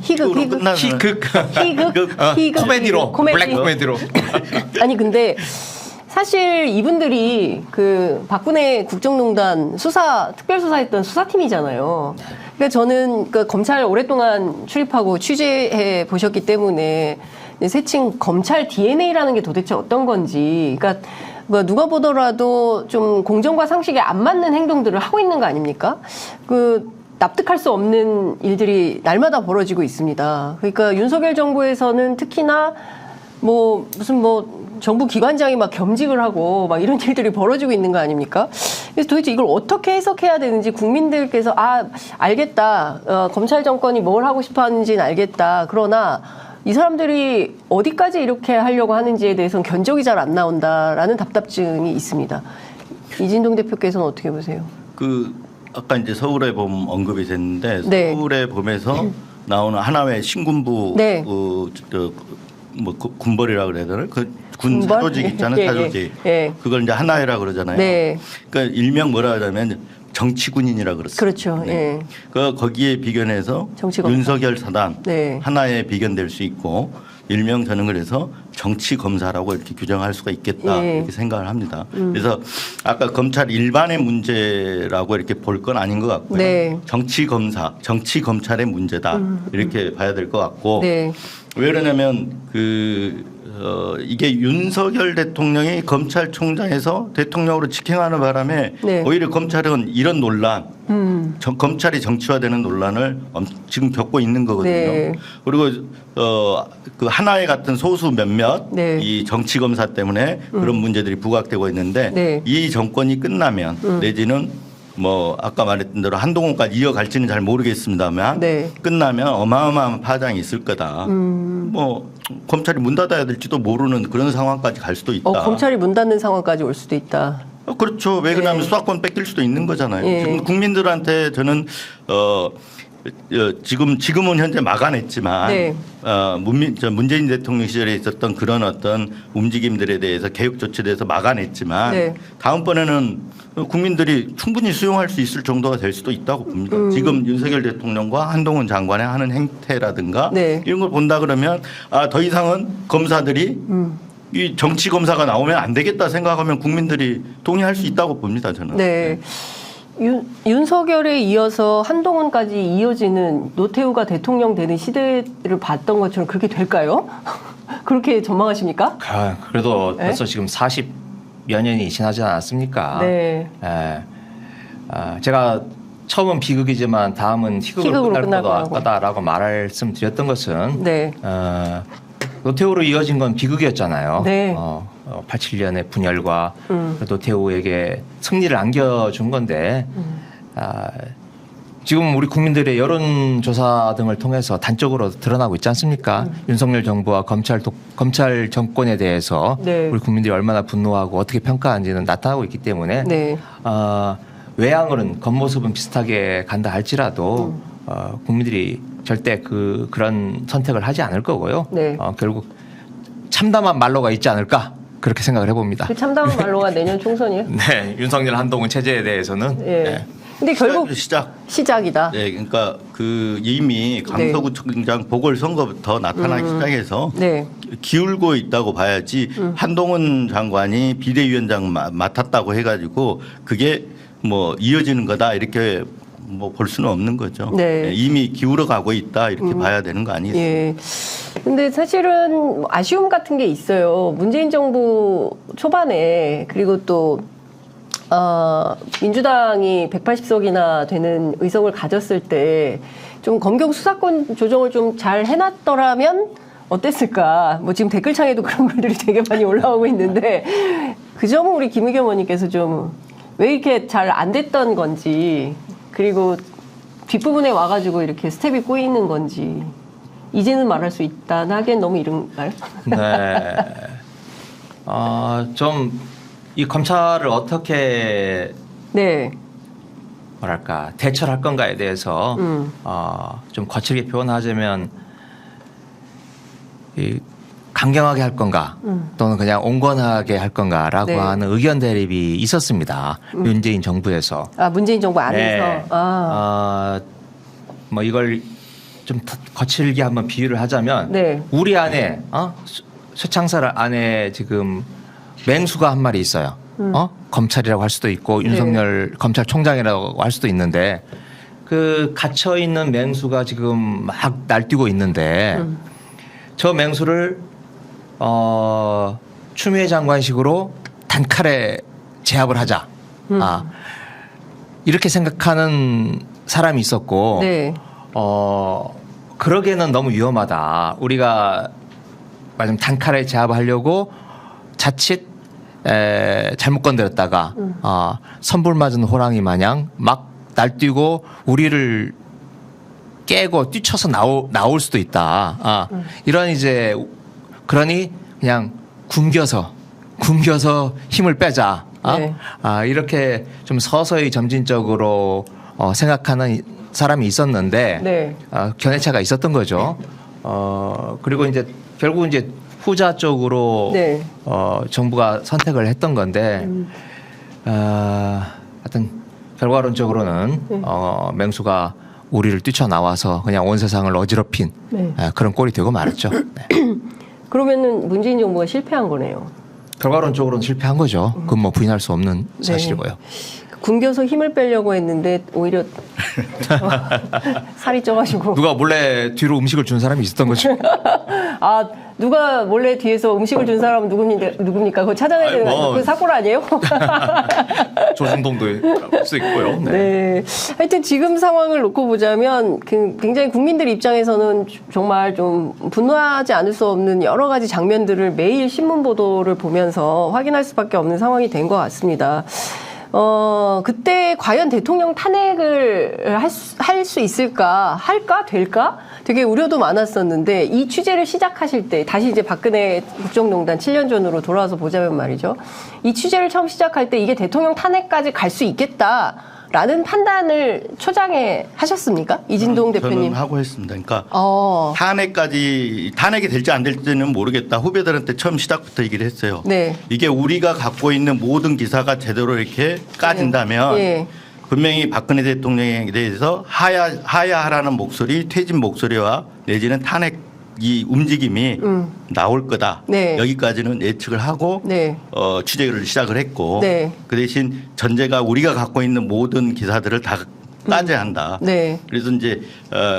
희극 끝나는 희극. 희극 코미디로. 블랙 코미디로. 아니 근데 사실 이분들이 그 박근혜 국정농단 특별수사했던 수사팀이잖아요. 그러니까 저는 그 검찰 오랫동안 출입하고 취재해 보셨기 때문에 세칭 검찰 DNA라는 게 도대체 어떤 건지, 그러니까 뭐 누가 보더라도 좀 공정과 상식에 안 맞는 행동들을 하고 있는 거 아닙니까? 그 납득할 수 없는 일들이 날마다 벌어지고 있습니다. 그러니까 윤석열 정부에서는 특히나 뭐 무슨 뭐 정부 기관장이 막 겸직을 하고 막 이런 일들이 벌어지고 있는 거 아닙니까? 그래서 도대체 이걸 어떻게 해석해야 되는지 국민들께서 알겠다. 검찰 정권이 뭘 하고 싶어 하는지는 알겠다. 그러나 이 사람들이 어디까지 이렇게 하려고 하는지에 대해서는 견적이 잘 안 나온다라는 답답증이 있습니다. 이진동 대표께서는 어떻게 보세요? 아까 이제 서울의 봄 언급이 됐는데 네. 서울의 봄에서 나오는 하나의 신군부 네. 뭐 군벌이라 그래야 되나? 그 군 군벌? 사조직 있잖아요. 예, 예, 사조직. 예. 그걸 이제 하나회라 그러잖아요. 네. 그러니까 일명 뭐라 하자면 정치군인이라 그랬어요. 그렇죠. 예. 거기에 비견해서 정치검사. 윤석열 사단 네. 하나에 비견될 수 있고 일명 저는 그래서 정치 검사라고 이렇게 규정할 수가 있겠다 예. 이렇게 생각을 합니다. 그래서 아까 검찰 일반의 문제라고 이렇게 볼 건 아닌 것 같고요. 네. 정치 검사, 정치 검찰의 문제다 이렇게 봐야 될 것 같고 네. 왜 그러냐면 이게 윤석열 대통령이 검찰총장에서 대통령으로 직행하는 바람에 네. 오히려 검찰은 이런 논란, 검찰이 정치화되는 논란을 지금 겪고 있는 거거든요. 네. 그리고 그 하나회 같은 소수 몇몇 네. 이 정치 검사 때문에 그런 문제들이 부각되고 있는데 네. 이 정권이 끝나면 내지는 뭐 아까 말했던 대로 한동훈까지 이어갈지는 잘 모르겠습니다만 네. 끝나면 어마어마한 파장이 있을 거다. 뭐 검찰이 문 닫아야 될지도 모르는 그런 상황까지 갈 수도 있다. 검찰이 문 닫는 상황까지 올 수도 있다. 그렇죠. 왜 그러냐면 네. 수사권 뺏길 수도 있는 거잖아요. 예. 지금 국민들한테 저는 지금은 현재 막아냈지만 네. 문재인 대통령 시절에 있었던 그런 어떤 움직임들에 대해서 개혁 조치에 대해서 막아냈지만 네. 다음번에는 국민들이 충분히 수용할 수 있을 정도가 될 수도 있다고 봅니다. 지금 윤석열 대통령과 한동훈 장관의 하는 행태라든가 네. 이런 걸 본다 그러면 더 이상은 검사들이 이 정치 검사가 나오면 안 되겠다 생각하면 국민들이 동의할 수 있다고 봅니다. 저는. 네. 윤석열에 이어서 한동훈까지 이어지는 노태우가 대통령 되는 시대를 봤던 것처럼 그렇게 될까요? 그렇게 전망하십니까? 그래도 네? 벌써 지금 40여 몇 년이 지나지 않았습니까? 네. 예. 제가 처음은 비극이지만 다음은 희극으로 끝날 거다라고 말씀드렸던 것은 네. 노태우로 이어진 건 비극이었잖아요. 네. 87년의 분열과 노태우에게 승리를 안겨준 건데 지금 우리 국민들의 여론조사 등을 통해서 단적으로 드러나고 있지 않습니까? 윤석열 정부와 검찰 정권에 대해서 네. 우리 국민들이 얼마나 분노하고 어떻게 평가하는지는 나타나고 있기 때문에 네. 외양으로는 겉모습은 비슷하게 간다 할지라도 국민들이 절대 그런 선택을 하지 않을 거고요. 네. 결국 참담한 말로가 있지 않을까 그렇게 생각을 해봅니다. 그 참담한 말로가 내년 총선이에요? 네, 윤석열 한동훈 체제에 대해서는. 예. 네. 근데 결국 시작이다. 네, 그러니까 이미 강서구청장 보궐선거부터 나타나기 시작해서 네. 기울고 있다고 봐야지 한동훈 장관이 비대위원장 맡았다고 해가지고 그게 뭐 이어지는 거다 이렇게 뭐 볼 수는 없는 거죠. 네. 이미 기울어 가고 있다 이렇게 봐야 되는 거 아니겠어요? 예. 근데 사실은 아쉬움 같은 게 있어요. 문재인 정부 초반에 그리고 또 민주당이 180석이나 되는 의석을 가졌을 때 좀 검경 수사권 조정을 좀 잘 해놨더라면 어땠을까? 뭐 지금 댓글창에도 그런 글들이 되게 많이 올라오고 있는데 그 점은 우리 김의겸 의원님께서 좀 왜 이렇게 잘 안 됐던 건지 그리고 뒷부분에 와가지고 이렇게 스텝이 꼬이는 건지 이제는 말할 수 있다 하기엔 너무 이른가요? 네. 좀 이 검찰을 어떻게 네. 뭐랄까 대처를 할 건가에 대해서 좀 거칠게 표현하자면 강경하게 할 건가 또는 그냥 온건하게 할 건가라고 네. 하는 의견 대립이 있었습니다. 문재인 정부에서. 문재인 정부 안에서. 네. 뭐 이걸 좀 거칠게 한번 비유를 하자면 네. 우리 안에 쇠창살 안에 지금 맹수가 한 마리 있어요. 검찰이라고 할 수도 있고 윤석열 검찰총장이라고 할 수도 있는데 그 갇혀 있는 맹수가 지금 막 날뛰고 있는데 저 맹수를 추미애 장관식으로 단칼에 제압을 하자. 이렇게 생각하는 사람이 있었고 네. 그러기에는 너무 위험하다. 우리가 말하자면 단칼에 제압하려고 자칫 잘못 건드렸다가 선불 맞은 호랑이 마냥 막 날뛰고 우리를 깨고 뛰쳐서 나올 수도 있다. 이런 이제 그러니 그냥 굶겨서 힘을 빼자. 네. 이렇게 좀 서서히 점진적으로 생각하는 사람이 있었는데 네. 견해차가 있었던 거죠. 그리고 이제 결국 이제 후자 쪽으로 네. 정부가 선택을 했던 건데 하여튼 결과론적으로는 맹수가 우리를 뛰쳐나와서 그냥 온 세상을 어지럽힌 네. 그런 꼴이 되고 말았죠. 네. 그러면은 문재인 정부가 실패한 거네요. 결과론적으로는 실패한 거죠. 그건 뭐 부인할 수 없는 사실이고요. 굶겨서 힘을 빼려고 했는데 오히려 살이 쪄가지고. 누가 몰래 뒤로 음식을 준 사람이 있었던 거죠. 누가 몰래 뒤에서 음식을 준 사람은 누굽니까? 그거 찾아내야 되는 거 아니에요? 그 사골 아니에요? 조중동도 할 수 있고요. 네. 네. 하여튼 지금 상황을 놓고 보자면 굉장히 국민들 입장에서는 정말 좀 분노하지 않을 수 없는 여러 가지 장면들을 매일 신문 보도를 보면서 확인할 수밖에 없는 상황이 된 것 같습니다. 그때 과연 대통령 탄핵을 할 수 있을까? 될까? 되게 우려도 많았었는데 이 취재를 시작하실 때 다시 이제 박근혜 국정농단 7년 전으로 돌아와서 보자면 말이죠. 이 취재를 처음 시작할 때 이게 대통령 탄핵까지 갈 수 있겠다라는 판단을 초장에 하셨습니까? 이진동 대표님. 저는 하고 했습니다. 그러니까 탄핵이 될지 안 될지는 모르겠다. 후배들한테 처음 시작부터 얘기를 했어요. 네. 이게 우리가 갖고 있는 모든 기사가 제대로 이렇게 까진다면 네. 분명히 박근혜 대통령에 대해서 하야하라는 목소리, 퇴진 목소리와 내지는 탄핵 이 움직임이 나올 거다. 네. 여기까지는 예측을 하고 네. 취재를 시작을 했고 네. 그 대신 전제가 우리가 갖고 있는 모든 기사들을 다 따져야 한다. 네. 그래서 이제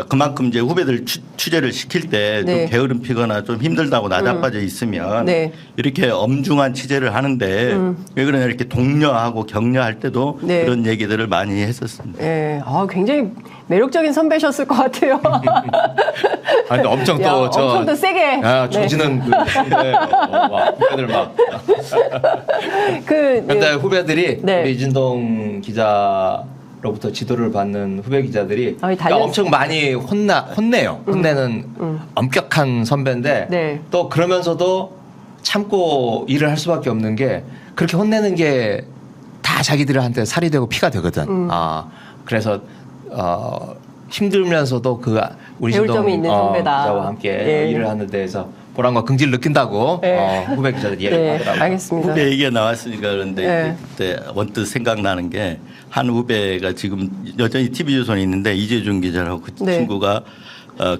그만큼 이제 후배들 취재를 시킬 때 좀 네. 게으름 피거나 좀 힘들다고 나자빠져 있으면 네. 이렇게 엄중한 취재를 하는데 왜 그러냐 이렇게 독려하고 격려할 때도 네. 그런 얘기들을 많이 했었습니다. 예. 굉장히 매력적인 선배셨을 것 같아요. 아, 근데 엄청 야, 또 엄청 또 세게. 야, 조지는 후배들 막. 그 근데 후배들이 네. 우리 이진동 기자로부터 지도를 받는 후배 기자들이 아니, 그러니까 엄청 많이 혼내요. 혼내는 엄격한 선배인데 네. 또 그러면서도 참고 일을 할 수밖에 없는 게 그렇게 혼내는 게 다 자기들한테 살이 되고 피가 되거든. 그래서 힘들면서도 그 우리 배울 진동 점이 있는 선배다. 기자와 함께 예. 일을 하는 데에서 보람과 긍지를 느낀다고 네. 후배 기자들이 네, 얘기하더라고요. 알겠습니다. 후배 얘기가 나왔으니까 그런데 네. 그때 언뜻 생각나는 게 한 후배가 지금 여전히 TV조선에 있는데 이재준 기자라고 그 네. 친구가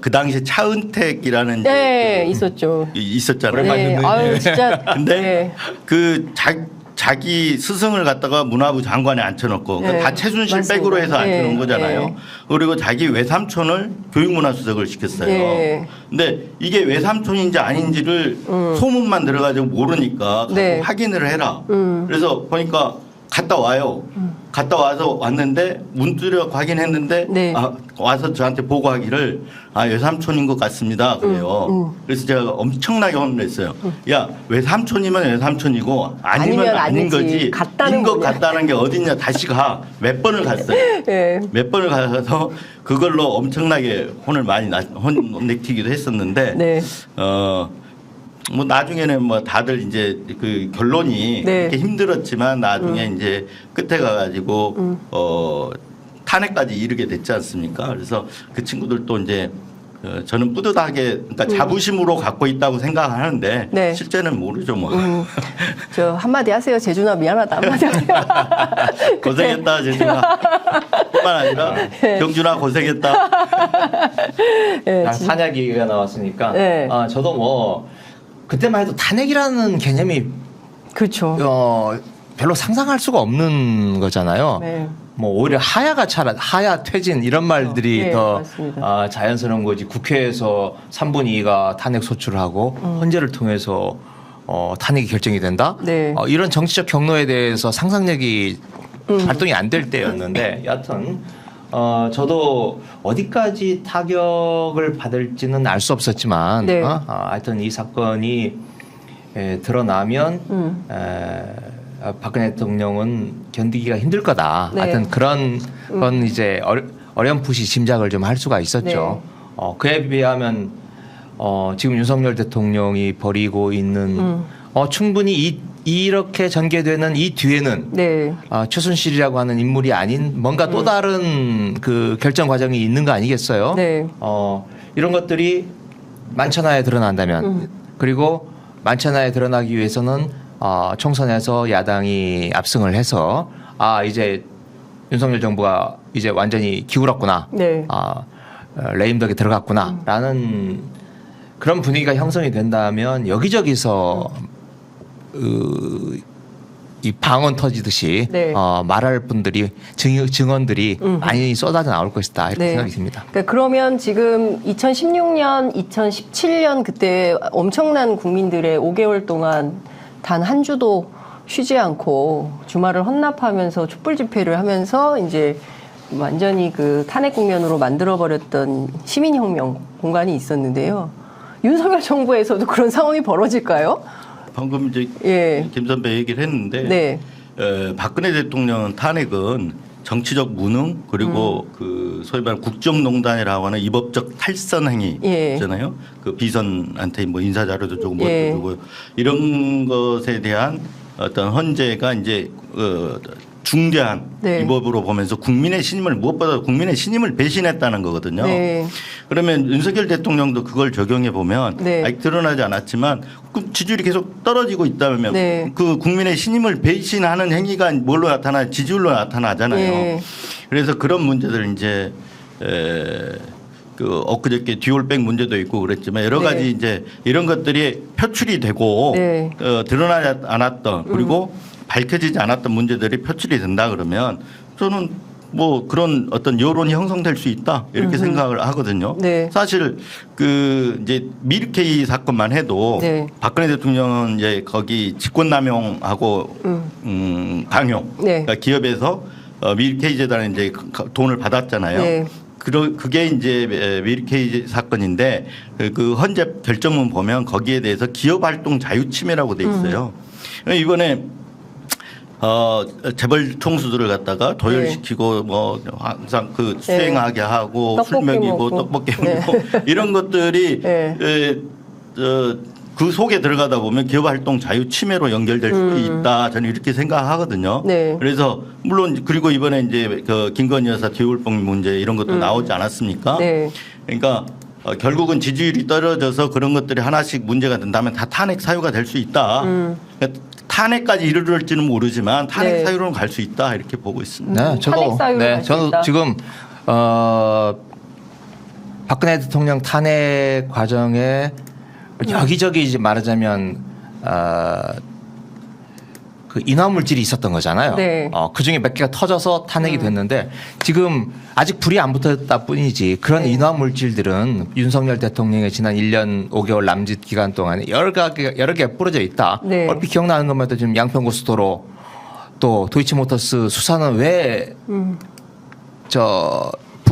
그 당시 차은택이라는 네, 있었죠. 있었잖아요. 네. 아유, 진짜. 근데 네. 그 자기 스승을 갖다가 문화부 장관에 앉혀놓고 네, 다 최순실 맞습니다. 백으로 해서 앉혀놓은 네, 거잖아요. 네. 그리고 자기 외삼촌을 교육문화수석을 시켰어요. 네. 근데 이게 외삼촌인지 아닌지를 소문만 들어가지고 모르니까 가서 네. 확인을 해라. 그래서 보니까 갔다 와요. 갔다 와서 왔는데 문 두드려 확인했는데 네. 와서 저한테 보고하기를 외삼촌인 것 같습니다. 그래요. 그래서 제가 엄청나게 혼냈어요. 야 외삼촌이면 외삼촌이고 아니면 아닌 아니지. 거지. 같다는 인 것 뭐냐. 같다는 게 어딨냐 다시 가. 몇 번을 갔어요. 네. 몇 번을 가서 그걸로 엄청나게 혼내키기도 했었는데 네. 뭐 나중에는 뭐 다들 이제 그 결론이 네. 이렇게 힘들었지만 나중에 이제 끝에 가가지고 탄핵까지 이르게 됐지 않습니까? 그래서 그 친구들도 이제 저는 뿌듯하게 그러니까 자부심으로 갖고 있다고 생각하는데 네. 실제는 모르죠 뭐. 저 한마디 하세요. 재준아 미안하다. 한마디 하세요. 고생했다 재준아. 뿐만 아니라 경준아 고생했다. 네, 탄핵 얘기가 나왔으니까 네. 저도 뭐 그때만 해도 탄핵이라는 개념이 그렇죠. 별로 상상할 수가 없는 거잖아요. 네. 뭐 오히려 하야 퇴진 이런 말들이 네, 더 맞습니다. 자연스러운 거지. 국회에서 3분의 2가 탄핵 소추를 하고 헌재를 통해서 탄핵이 결정이 된다. 네. 이런 정치적 경로에 대해서 상상력이 발동이 안 될 때였는데 여하튼 저도 어디까지 타격을 받을지는 알 수 없었지만 네. 하여튼 이 사건이 드러나면 박근혜 대통령은 견디기가 힘들 거다. 네. 하여튼 그런 건 이제 어렴풋이 짐작을 좀 할 수가 있었죠. 그에 비하면 지금 윤석열 대통령이 벌이고 있는 충분히 이렇게 전개되는 이 뒤에는 네. 최순실이라고 하는 인물이 아닌 뭔가 또 다른 그 결정 과정이 있는 거 아니겠어요? 네. 이런 것들이 만천하에 드러난다면 그리고 만천하에 드러나기 위해서는 총선에서 야당이 압승을 해서 이제 윤석열 정부가 이제 완전히 기울었구나. 네. 레임덕에 들어갔구나라는 그런 분위기가 형성이 된다면 여기저기서 이 방언 터지듯이 네. 말할 분들이 증언들이 많이 쏟아져 나올 것이다 이렇게 네. 생각이 듭니다. 그러니까 그러면 지금 2016년, 2017년 그때 엄청난 국민들의 5개월 동안 단 한 주도 쉬지 않고 주말을 헌납하면서 촛불 집회를 하면서 이제 완전히 그 탄핵 국면으로 만들어버렸던 시민혁명 공간이 있었는데요. 윤석열 정부에서도 그런 상황이 벌어질까요? 방금 이제 예. 김 선배 얘기를 했는데 네. 박근혜 대통령 탄핵은 정치적 무능 그리고 그 소위 말하는 국정농단이라고 하는 위법적 탈선 행위 예. 있잖아요. 그 비선한테 뭐 인사자료도 주고 뭐 예. 주고 이런 것에 대한 어떤 헌재가 이제 중대한 네. 위법으로 보면서 국민의 신임을 무엇보다 국민의 신임을 배신했다는 거거든요. 네. 그러면 윤석열 대통령도 그걸 적용해 보면 네. 아직 드러나지 않았지만 그 지지율이 계속 떨어지고 있다면 네. 그 국민의 신임을 배신하는 행위가 뭘로 나타나 지지율로 나타나잖아요. 네. 그래서 그런 문제들 이제 그 엊그저께 듀얼백 문제도 있고 그랬지만 여러 가지 네. 이제 이런 것들이 표출이 되고 네. 드러나지 않았던 그리고 밝혀지지 않았던 문제들이 표출이 된다 그러면 저는 뭐 그런 어떤 여론이 형성될 수 있다 이렇게 생각을 하거든요. 네. 사실 그 이제 미르케이 사건만 해도 네. 박근혜 대통령은 이제 거기 직권남용하고 강요, 네. 그러니까 기업에서 미르케이 재단에 이제 돈을 받았잖아요. 네. 그게 이제 미르케이 사건인데 그 헌재 결정문 보면 거기에 대해서 기업 활동 자유 침해라고 돼 있어요. 이번에 재벌 총수들을 갖다가 도열시키고 뭐 항상 그 수행하게 하고 떡볶이 술 먹이고 먹고. 떡볶이 먹고 이런 것들이 그 속에 들어가다 보면 기업 활동 자유 침해로 연결될 수도 있다. 저는 이렇게 생각하거든요. 네. 그래서 물론 그리고 이번에 이제 그 김건희 여사 뒤울병 문제 이런 것도 나오지 않았습니까? 네. 그러니까 결국은 지지율이 떨어져서 그런 것들이 하나씩 문제가 된다면 다 탄핵 사유가 될 수 있다. 그러니까 탄핵까지 이르를지는 모르지만 탄핵 네. 사유로는 갈 수 있다 이렇게 보고 있습니다. 네, 탄핵 사유로 갈수 저는 있다. 지금 박근혜 대통령 탄핵 과정에 여기저기 이제 말하자면 그 인화 물질이 있었던 거잖아요. 네. 그 중에 몇 개가 터져서 탄핵이 됐는데 지금 아직 불이 안 붙었다 뿐이지 그런 인화 물질들은 윤석열 대통령의 지난 1년 5개월 남짓 기간 동안에 여러 개 뿌려져 있다. 네. 얼핏 기억나는 것만 해도 지금 양평고속도로 또 도이치모터스 수사는 왜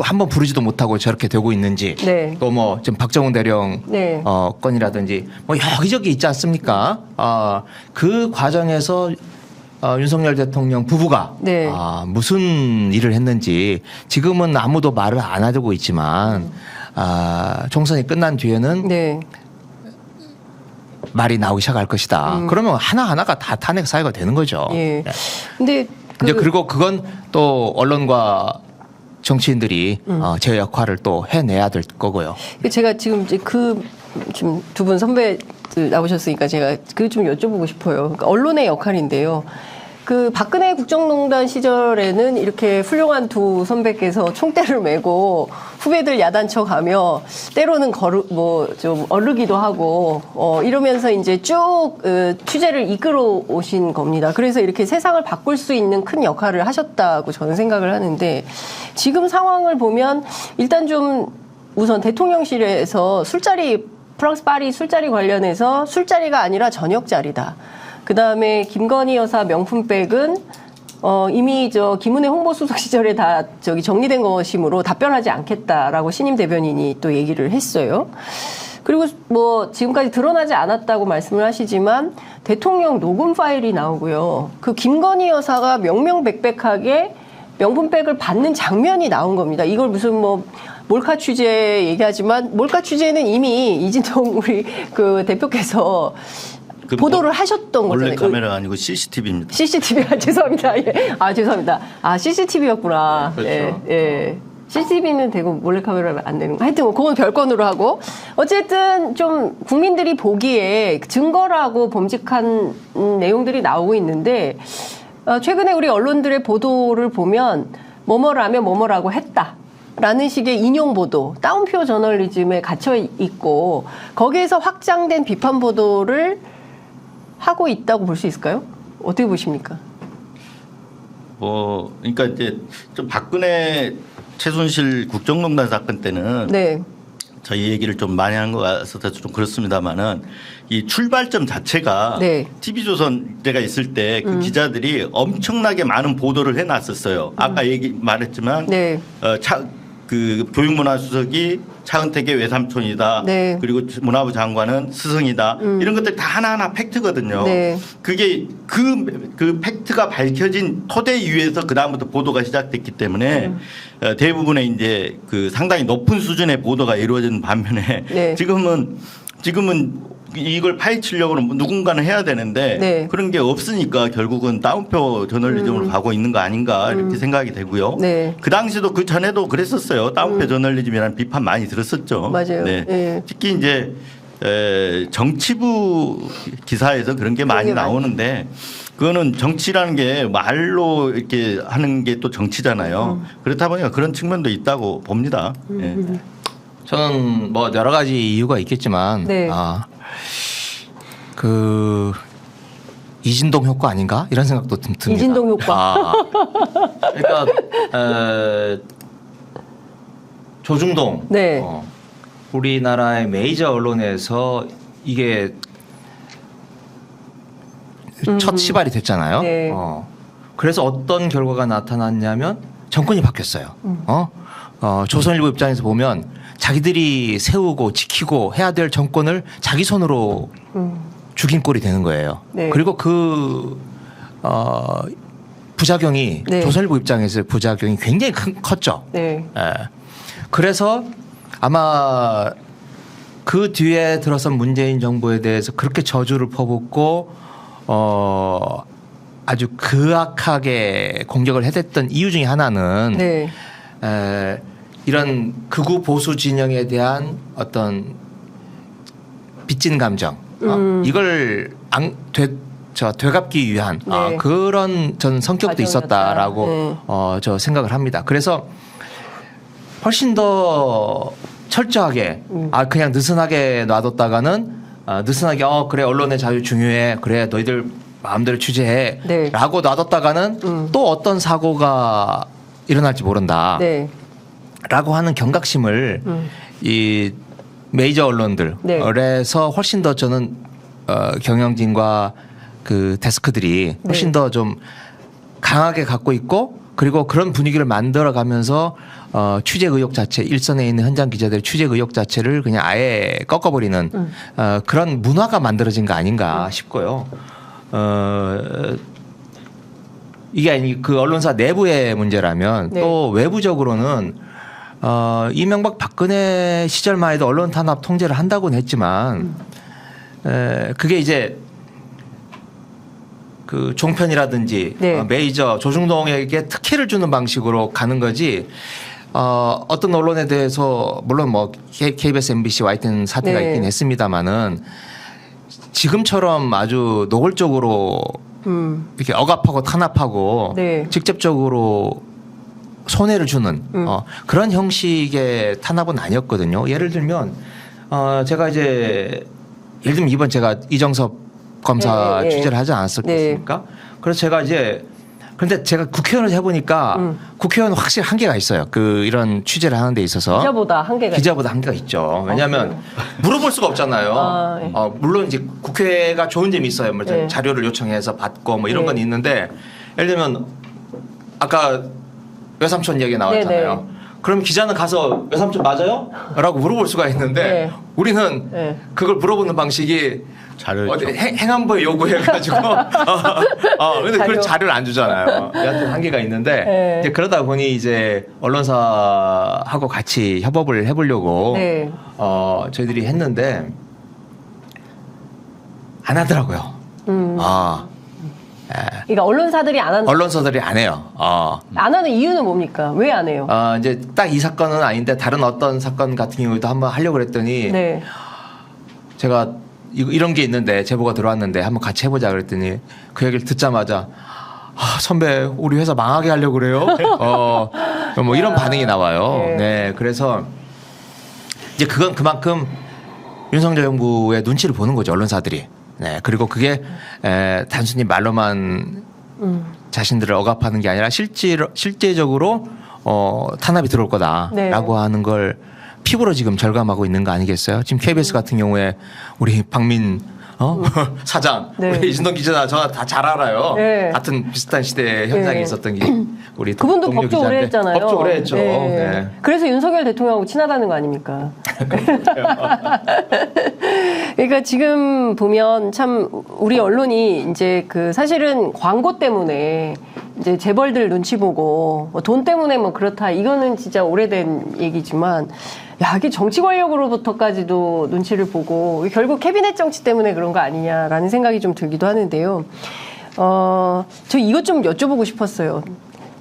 한번 부르지도 못하고 저렇게 되고 있는지 네. 또 뭐 지금 박정훈 대령 네. 건이라든지 뭐 여기저기 있지 않습니까? 그 과정에서 윤석열 대통령 부부가 네. 무슨 일을 했는지 지금은 아무도 말을 안 하고 있지만 총선이 끝난 뒤에는 네. 말이 나오기 시작할 것이다. 그러면 하나하나가 다 탄핵 사유가 되는 거죠. 예. 근데 이제 그리고 그건 또 언론과 정치인들이 제 역할을 또 해내야 될 거고요. 제가 지금 이제 지금 두 분 선배 나오셨으니까 제가 그 좀 여쭤보고 싶어요. 그러니까 언론의 역할인데요. 그 박근혜 국정농단 시절에는 이렇게 훌륭한 두 선배께서 총대를 메고 후배들 야단쳐 가며 때로는 좀 어르기도 하고 이러면서 이제 쭉 취재를 이끌어 오신 겁니다. 그래서 이렇게 세상을 바꿀 수 있는 큰 역할을 하셨다고 저는 생각을 하는데 지금 상황을 보면 일단 좀 우선 대통령실에서 프랑스 파리 술자리 관련해서 술자리가 아니라 저녁자리다. 그 다음에 김건희 여사 명품백은 이미 김은혜 홍보수석 시절에 다 정리된 것이므로 답변하지 않겠다라고 신임 대변인이 또 얘기를 했어요. 그리고 뭐 지금까지 드러나지 않았다고 말씀을 하시지만 대통령 녹음 파일이 나오고요. 그 김건희 여사가 명명백백하게 명품백을 받는 장면이 나온 겁니다. 이걸 무슨 뭐 몰카 취재 얘기하지만 몰카 취재는 이미 이진동 우리 그 대표께서 보도를 하셨던 원래 거잖아요. 카메라가 아니고 CCTV입니다. CCTV가 죄송합니다. 예. 죄송합니다. CCTV였구나. 그렇죠. 예. CCTV는 되고 몰래카메라는 안 되는 거. 하여튼 뭐 그건 별건으로 하고 어쨌든 좀 국민들이 보기에 증거라고 범직한 내용들이 나오고 있는데 최근에 우리 언론들의 보도를 보면 뭐뭐라면 뭐뭐라고 했다. 라는 식의 인용 보도, 따옴표 저널리즘에 갇혀 있고 거기에서 확장된 비판 보도를 하고 있다고 볼 수 있을까요? 어떻게 보십니까? 그러니까 이제 좀 박근혜 최순실 국정농단 사건 때는 네. 저희 얘기를 좀 많이 한 것 같아서 좀 그렇습니다만은 이 출발점 자체가 네. TV조선 때가 있을 때 그 기자들이 엄청나게 많은 보도를 해놨었어요. 아까 말했지만 네. 그 교육문화수석이 차은택의 외삼촌이다. 네. 그리고 문화부 장관은 스승이다. 이런 것들 다 하나하나 팩트거든요. 네. 그게 그 팩트가 밝혀진 토대 위에서 그 다음부터 보도가 시작됐기 때문에 대부분의 이제 그 상당히 높은 수준의 보도가 이루어지는 반면에 네. 지금은 이걸 파헤치려고 누군가는 해야 되는데 네. 그런 게 없으니까 결국은 따옴표 저널리즘으로 가고 있는 거 아닌가 이렇게 생각이 되고요. 네. 그 당시도 그 전에도 그랬었어요. 따옴표 저널리즘이라는 비판 많이 들었었죠. 맞아요. 네. 네. 특히 이제 정치부 기사에서 그런 게 많이 나오는데 그거는 정치라는 게 말로 이렇게 하는 게 또 정치잖아요. 그렇다 보니까 그런 측면도 있다고 봅니다. 예. 저는 뭐 여러 가지 이유가 있겠지만 네. 이진동 효과 아닌가 이런 생각도 듭니다. 이진동 효과. 그러니까 조중동 네. 우리나라의 메이저 언론에서 이게 첫 시발이 됐잖아요. 네. 그래서 어떤 결과가 나타났냐면 정권이 바뀌었어요. 조선일보 입장에서 보면 자기들이 세우고 지키고 해야 될 정권을 자기 손으로 죽인 꼴이 되는 거예요. 네. 그리고 그 부작용이 네. 조선일보 입장에서 부작용이 굉장히 컸죠. 네. 예. 그래서 아마 그 뒤에 들어선 문재인 정부에 대해서 그렇게 저주를 퍼붓고 아주 극악하게 공격을 해댔던 이유 중에 하나는 네. 이런 극우 보수 진영에 대한 어떤 빚진 감정 이걸 되갚기 위한 네. 그런 전 성격도 과정이었다. 있었다라고 네. 저 생각을 합니다. 그래서 훨씬 더 철저하게 그냥 느슨하게 놔뒀다가는 느슨하게 그래 언론의 자유 중요해 그래 너희들 마음대로 취재해 네. 라고 놔뒀다가는 또 어떤 사고가 일어날지 모른다 네. 라고 하는 경각심을 이 메이저 언론들에서 훨씬 더 저는 경영진과 그 데스크들이 훨씬 더 좀 강하게 갖고 있고 그리고 그런 분위기를 만들어가면서 취재 의혹 자체 일선에 있는 현장 기자들의 취재 의혹 자체를 그냥 아예 꺾어버리는 그런 문화가 만들어진 거 아닌가 싶고요. 이게 아니 그 언론사 내부의 문제라면 네. 또 외부적으로는 이명박 박근혜 시절만 해도 언론 탄압 통제를 한다고는 했지만 그게 이제 그 종편이라든지 네. 메이저 조중동에게 특혜를 주는 방식으로 가는 거지 어떤 언론에 대해서 물론 뭐 KBS, MBC, YTN 사태가 네. 있긴 했습니다마는 지금처럼 아주 노골적으로 이렇게 억압하고 탄압하고 네. 직접적으로 손해를 주는 그런 형식의 탄압은 아니었거든요. 예를 들면 제가 이제 예를 들면 이번 제가 이정섭 검사 네, 네. 취재를 하지 않았었겠습니까? 그래서 제가 이제 근데 제가 국회의원을 해보니까 국회의원은 확실히 한계가 있어요. 그 이런 취재를 하는 데 있어서 기자보다 한계가 기자보다 한계가 있죠. 왜냐하면 물어볼 수가 없잖아요. 네. 물론 이제 국회가 좋은 점이 있어요. 뭐 네. 자료를 요청해서 받고 뭐 이런 네. 건 있는데 예를 들면 아까 외삼촌 얘기 나왔잖아요. 네, 네. 그럼 기자는 가서 외삼촌 맞아요? 라고 물어볼 수가 있는데 네. 우리는 네. 그걸 물어보는 방식이 자료를 어디 행안부에 요구해가지고 근데 자료. 그걸 자료를 안 주잖아요. 여하튼 한계가 있는데 네. 이제 그러다 보니 이제 언론사하고 같이 협업을 해보려고 네. 저희들이 했는데 안 하더라고요. 그러니까 언론사들이 안 하는 언론사들이 안 해요. 안 하는 이유는 뭡니까? 왜 안 해요? 이제 딱 이 사건은 아닌데 다른 어떤 사건 같은 경우에도 한번 하려고 그랬더니 네. 제가 이런 게 있는데 제보가 들어왔는데 한번 같이 해보자 그랬더니 그 얘기를 듣자마자 선배 우리 회사 망하게 하려고 그래요? 뭐 이런 반응이 나와요. 네. 네, 그래서 이제 그건 그만큼 윤석열 정부의 눈치를 보는 거죠 언론사들이. 네, 그리고 그게 단순히 말로만 자신들을 억압하는 게 아니라 실제적으로 탄압이 들어올 거다라고 네. 하는 걸 피부로 지금 절감하고 있는 거 아니겠어요? 지금 KBS 같은 경우에 우리 박민 사장, 네. 우리 이진동 기자 저 다 잘 알아요. 네. 같은 비슷한 시대 현장에 네. 있었던 게 우리 그분도 동료 법조 오래 기자인데. 했잖아요. 법조 오래 했죠. 네. 네. 그래서 윤석열 대통령하고 친하다는 거 아닙니까? 그러니까 지금 보면 참 우리 언론이 이제 그 사실은 광고 때문에 이제 재벌들 눈치 보고 뭐돈 때문에 뭐 그렇다 이거는 진짜 오래된 얘기지만 야 이게 정치 권력으로부터까지도 눈치를 보고 결국 캐비넷 정치 때문에 그런 거 아니냐라는 생각이 좀 들기도 하는데요. 저 이것 좀 여쭤보고 싶었어요.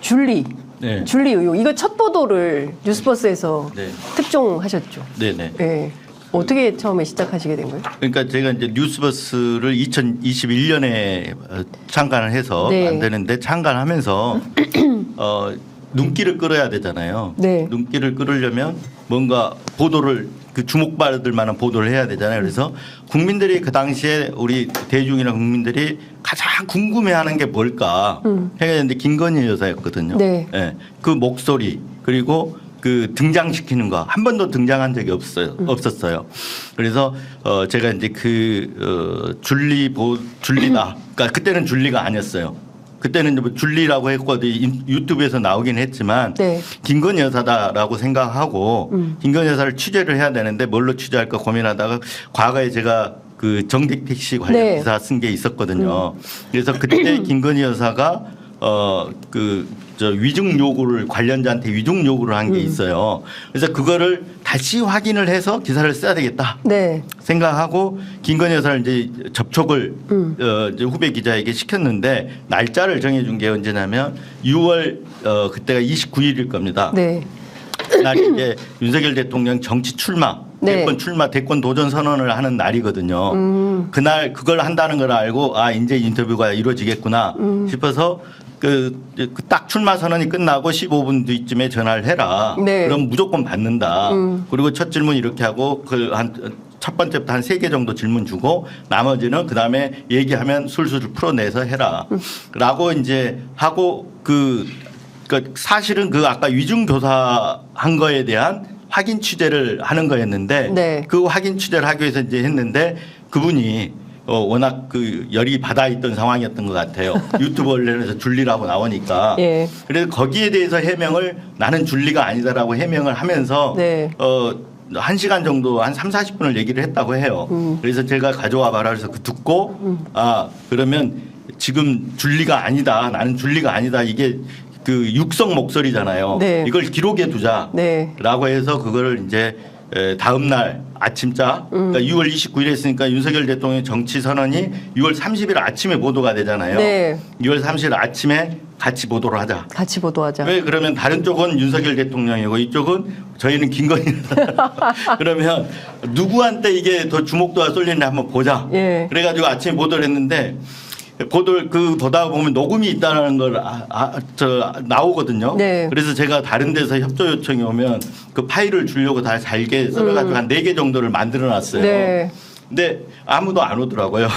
줄리 네. 줄리 의혹 이거 첫 보도를 뉴스버스에서 네. 특종하셨죠. 네네. 네. 어떻게 처음에 시작하시게 된 거예요? 그러니까 제가 이제 뉴스버스를 2021년에 창간을 해서 네. 만드는데 창간하면서 눈길을 끌어야 되잖아요. 네. 눈길을 끌으려면 뭔가 보도를 그 주목받을 만한 보도를 해야 되잖아요. 그래서 국민들이 그 당시에 우리 대중이나 국민들이 가장 궁금해하는 게 뭘까 해가지고 김건희 여사였거든요. 네. 예, 그 목소리 그리고 그 등장시키는 거 한 번도 등장한 적이 없었어요. 그래서 제가 이제 줄리다. 그러니까 그때는 줄리가 아니었어요. 그때는 뭐 줄리라고 했고 유튜브에서 나오긴 했지만 네. 김건희 여사다라고 생각하고 김건희 여사를 취재를 해야 되는데 뭘로 취재할까 고민하다가 과거에 제가 그 정택택 씨 관련 네. 기사 쓴 게 있었거든요. 그래서 그때 김건희 여사가 위증 요구를 관련자한테 위증 요구를 한 게 있어요. 그래서 그거를 다시 확인을 해서 기사를 써야 되겠다. 네. 생각하고 김건희 여사를 이제 접촉을 이제 후배 기자에게 시켰는데 날짜를 정해준 게 언제냐면 6월 그때가 29일일 겁니다. 네. 날 이제 윤석열 대통령 정치 출마, 네. 대권 도전 선언을 하는 날이거든요. 그날 그걸 한다는 걸 알고 이제 인터뷰가 이루어지겠구나 싶어서 딱 출마 선언이 끝나고 15분 뒤쯤에 전화를 해라. 네. 그럼 무조건 받는다. 그리고 첫 질문 이렇게 하고 첫 번째부터 한 3개 정도 질문 주고 나머지는 그다음에 얘기하면 술술 풀어내서 해라. 라고 이제 하고 사실은 아까 위증 교사한 거에 대한 확인 취재를 하는 거였는데 네. 그 확인 취재를 하기 위해서 이제 했는데 그분이 워낙 열이 받아 있던 상황이었던 것 같아요. 유튜브 관련해서 줄리라고 나오니까. 예. 그래서 거기에 대해서 해명을 나는 줄리가 아니다라고 해명을 하면서 네. 1시간 정도 한 3, 40분을 얘기를 했다고 해요. 그래서 제가 가져와 봐라 그래서 듣고 그러면 지금 줄리가 아니다. 나는 줄리가 아니다. 이게 육성 목소리잖아요. 네. 이걸 기록해 두자라고 네. 해서 그거를 이제 다음 날 아침자 그러니까 6월 29일에 했으니까 윤석열 대통령 정치 선언이 6월 30일 아침에 보도가 되잖아요. 네. 6월 30일 아침에 같이 보도를 하자. 같이 보도하자. 왜 그러면 다른 쪽은 윤석열 대통령이고 이쪽은 저희는 김건희 그러면 누구한테 이게 더 주목도가 쏠리는지 한번 보자. 예. 그래가지고 아침에 보도를 했는데 보도를 보다 보면 녹음이 있다는 걸 나오거든요. 네. 그래서 제가 다른 데서 협조 요청이 오면 그 파일을 주려고 다 잘게 썰어가지고 한 4개 정도를 만들어 놨어요. 네. 근데 아무도 안 오더라고요.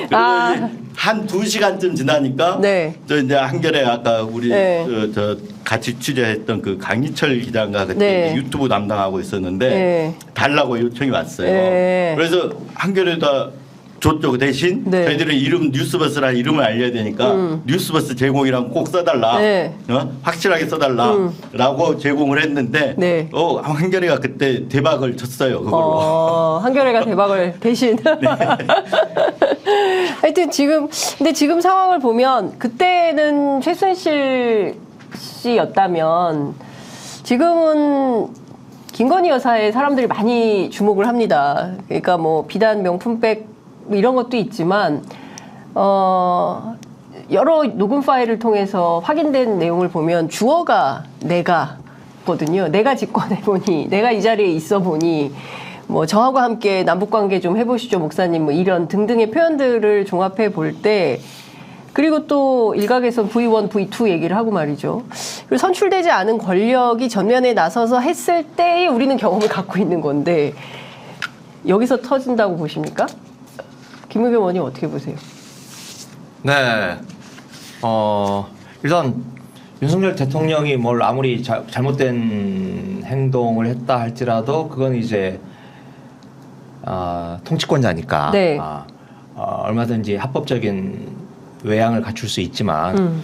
그리고 한 2시간쯤 지나니까 네. 저 이제 한겨레 아까 우리 네. 저 같이 취재했던 그 강희철 기자가 그때 네. 이제 유튜브 담당하고 있었는데 네. 달라고 요청이 왔어요. 네. 그래서 한겨레다 줬죠. 그 대신 네. 저희들은 뉴스버스라는 이름을 알려야 되니까 뉴스버스 제공이랑 꼭 써달라. 네. 확실하게 써달라라고 제공을 했는데 네. 한겨레가 그때 대박을 쳤어요. 그걸로. 한겨레가 대박을 대신. 하여튼 근데 지금 상황을 보면 그때는 최순실 씨였다면 지금은 김건희 여사에 사람들이 많이 주목을 합니다. 그러니까 뭐 비단 명품백 뭐 이런 것도 있지만 여러 녹음 파일을 통해서 확인된 내용을 보면 주어가 내가거든요. 내가 집권해 보니, 내가 이 자리에 있어 보니, 뭐 저하고 함께 남북 관계 좀 해보시죠, 목사님, 뭐 이런 등등의 표현들을 종합해 볼 때. 그리고 또 일각에서 V1, V2 얘기를 하고 말이죠. 그리고 선출되지 않은 권력이 전면에 나서서 했을 때에 우리는 경험을 갖고 있는 건데 여기서 터진다고 보십니까? 김의겸 의원님 어떻게 보세요? 네. 일단 윤석열 대통령이 뭘 아무리 잘못된 행동을 했다 할지라도 그건 이제 통치권자니까 네. 얼마든지 합법적인 외양을 갖출 수 있지만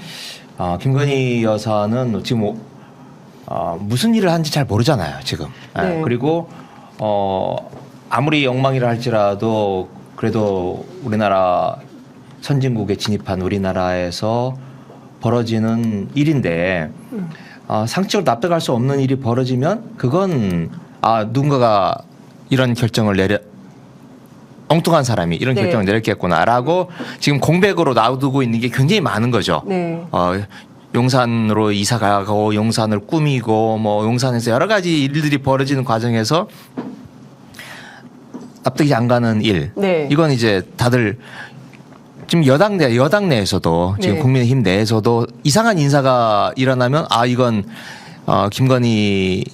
김건희 여사는 지금 무슨 일을 하는지 잘 모르잖아요 지금. 네. 그리고 아무리 엉망이라 할지라도 그래도 우리나라 선진국에 진입한 우리나라에서 벌어지는 일인데 상식적으로 납득할 수 없는 일이 벌어지면 그건 누군가가 이런 결정을 엉뚱한 사람이 이런 네. 결정을 내렸겠구나라고 지금 공백으로 놔두고 있는 게 굉장히 많은 거죠. 네. 용산으로 이사 가고 용산을 꾸미고 뭐 용산에서 여러 가지 일들이 벌어지는 과정에서 납득이 안 가는 일. 네. 이건 이제 다들 지금 여당 내에서도 지금 네. 국민의힘 내에서도 이상한 인사가 일어나면 이건 김건희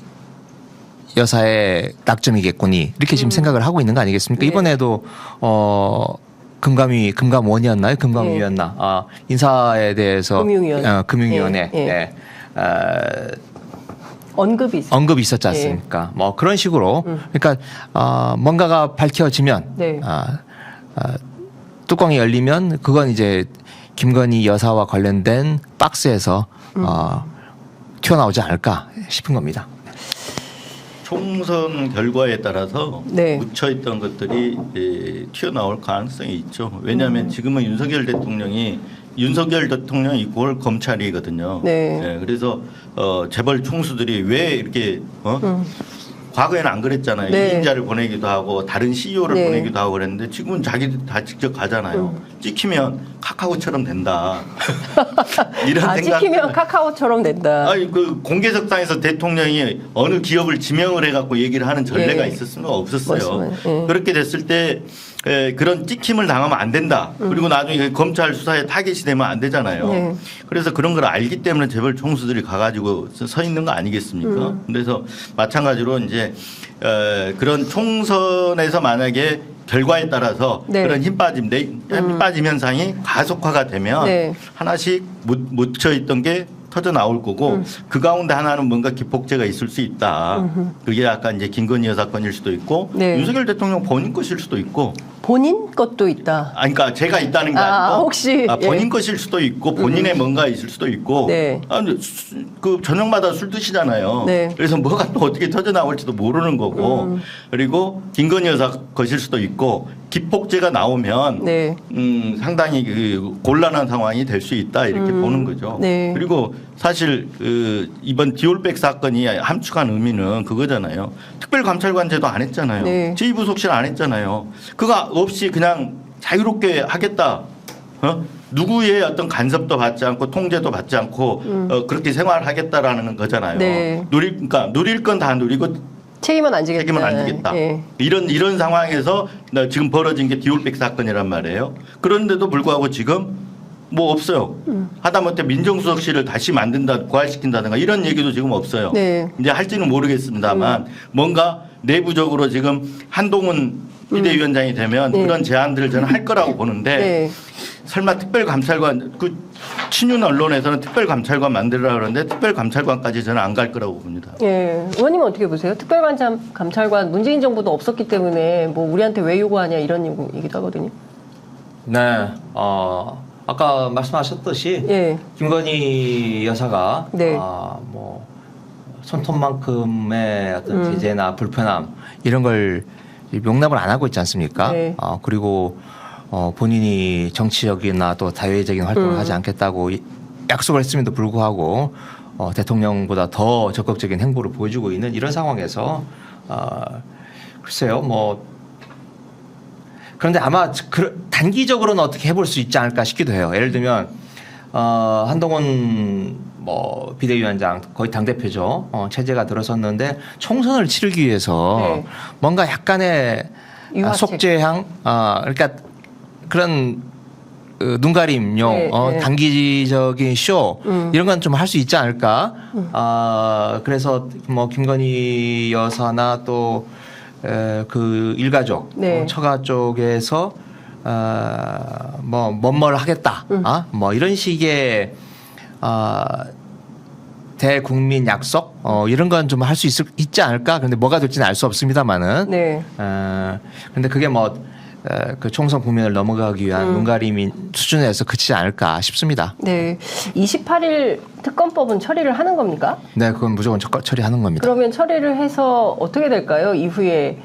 여사의 낙점이겠거니 이렇게 지금 생각을 하고 있는 거 아니겠습니까? 네. 이번에도 금감원이었나요? 금감위였나? 인사에 대해서 금융위원회 네. 네. 언급이 있어요. 언급이 있었지 않습니까? 뭐 그런 식으로 그러니까 뭔가가 밝혀지면 네. 뚜껑이 열리면 그건 이제 김건희 여사와 관련된 박스에서 튀어나오지 않을까 싶은 겁니다. 총선 결과에 따라서 네. 묻혀있던 것들이 튀어나올 가능성이 있죠. 왜냐하면 지금은 윤석열 대통령이 9월 검찰이거든요. 네. 그래서 재벌 총수들이 왜 이렇게 과거에는 안 그랬잖아요. 네. 2인자를 보내기도 하고 다른 CEO를 네. 보내기도 하고 그랬는데 지금은 자기들 다 직접 가잖아요. 찍히면 카카오처럼 된다. 이런 생각. 찍히면 카카오처럼 된다. 아니 그 공개석상에서 대통령이 어느 기업을 지명을 해갖고 얘기를 하는 전례가 예. 있었습니까? 없었어요. 맞습니다. 예. 그렇게 됐을 때 그런 찍힘을 당하면 안 된다. 그리고 나중에 검찰 수사에 타겟이 되면 안 되잖아요. 예. 그래서 그런 걸 알기 때문에 재벌 총수들이 가가지고 서 있는 거 아니겠습니까? 그래서 마찬가지로 이제 그런 총선에서 만약에 결과에 따라서 네. 그런 힘 빠짐 현상이 가속화가 되면 네. 하나씩 묻혀 있던 게 터져 나올 거고 그 가운데 하나는 뭔가 기폭제가 있을 수 있다. 그게 아까 이제 김건희 여사 건일 수도 있고 네. 윤석열 대통령 본인 것일 수도 있고. 본인 것도 있다. 그러니까 제가 있다는 게 아니고 혹시 본인 예. 것일 수도 있고 본인의 뭔가 있을 수도 있고. 네. 그 저녁마다 술 드시잖아요. 네. 그래서 뭐가 또 어떻게 터져 나올지도 모르는 거고. 그리고 김건희 여사 것일 수도 있고 기폭제가 나오면 네. 상당히 그 곤란한 상황이 될 수 있다 이렇게 보는 거죠. 네. 그리고 사실 이번 디올백 사건이 함축한 의미는 그거잖아요. 특별감찰관 제도 안 했잖아요. 네. 제2부속실 안 했잖아요. 그거 없이 그냥 자유롭게 하겠다. 누구의 어떤 간섭도 받지 않고 통제도 받지 않고 그렇게 생활하겠다라는 거잖아요. 네. 그러니까 누릴 건 다 누리고 책임은 안 지겠다. 책임은 안 지겠다. 예. 이런 상황에서 지금 벌어진 게 디올백 사건이란 말이에요. 그런데도 불구하고 지금 뭐 없어요. 하다못해 민정수석실을 다시 만든다, 부활시킨다든가 이런 얘기도 지금 없어요. 네. 이제 할지는 모르겠습니다만 뭔가 내부적으로 지금 한동훈 비대위원장이 되면 네. 그런 제안들을 저는 할 거라고 보는데 네. 설마 특별감찰관 친윤 언론에서는 특별감찰관 만들라 그러는데 특별감찰관까지 저는 안 갈 거라고 봅니다. 예. 의원님은 어떻게 보세요? 특별감찰관 문재인 정부도 없었기 때문에 뭐 우리한테 왜 요구하냐 이런 얘기도 하거든요. 네. 아까 말씀하셨듯이 예. 김건희 여사가 네. 뭐 손톱만큼의 어떤 제재나 불편함 이런 걸 용납을 안 하고 있지 않습니까? 네. 그리고 본인이 정치적이나 또 다회적인 활동을 하지 않겠다고 약속을 했음에도 불구하고 대통령보다 더 적극적인 행보를 보여주고 있는 이런 상황에서 글쎄요 뭐 그런데 아마 단기적으로는 어떻게 해볼 수 있지 않을까 싶기도 해요. 예를 들면 한동훈 뭐 비대위원장 거의 당 대표죠. 체제가 들어섰는데 총선을 치르기 위해서 네. 뭔가 약간의 유화책. 속죄향, 그러니까 그런 눈가림용 네, 네. 단기적인 쇼 이런 건 좀 할 수 있지 않을까. 그래서 뭐 김건희 여사나 또 그 일가족 네. 처가 쪽에서 뭐뭘 하겠다. 뭐 이런 식의 대국민 약속 이런 건 좀 할 수 있지 않을까. 그런데 뭐가 될지는 알 수 없습니다만은. 네. 근데 그게 뭐 그 총선 국면을 넘어가기 위한 눈가림인 수준에서 그치지 않을까 싶습니다. 네. 28일 특검법은 처리를 하는 겁니까? 네, 그건 무조건 처리하는 겁니다. 그러면 처리를 해서 어떻게 될까요? 이후에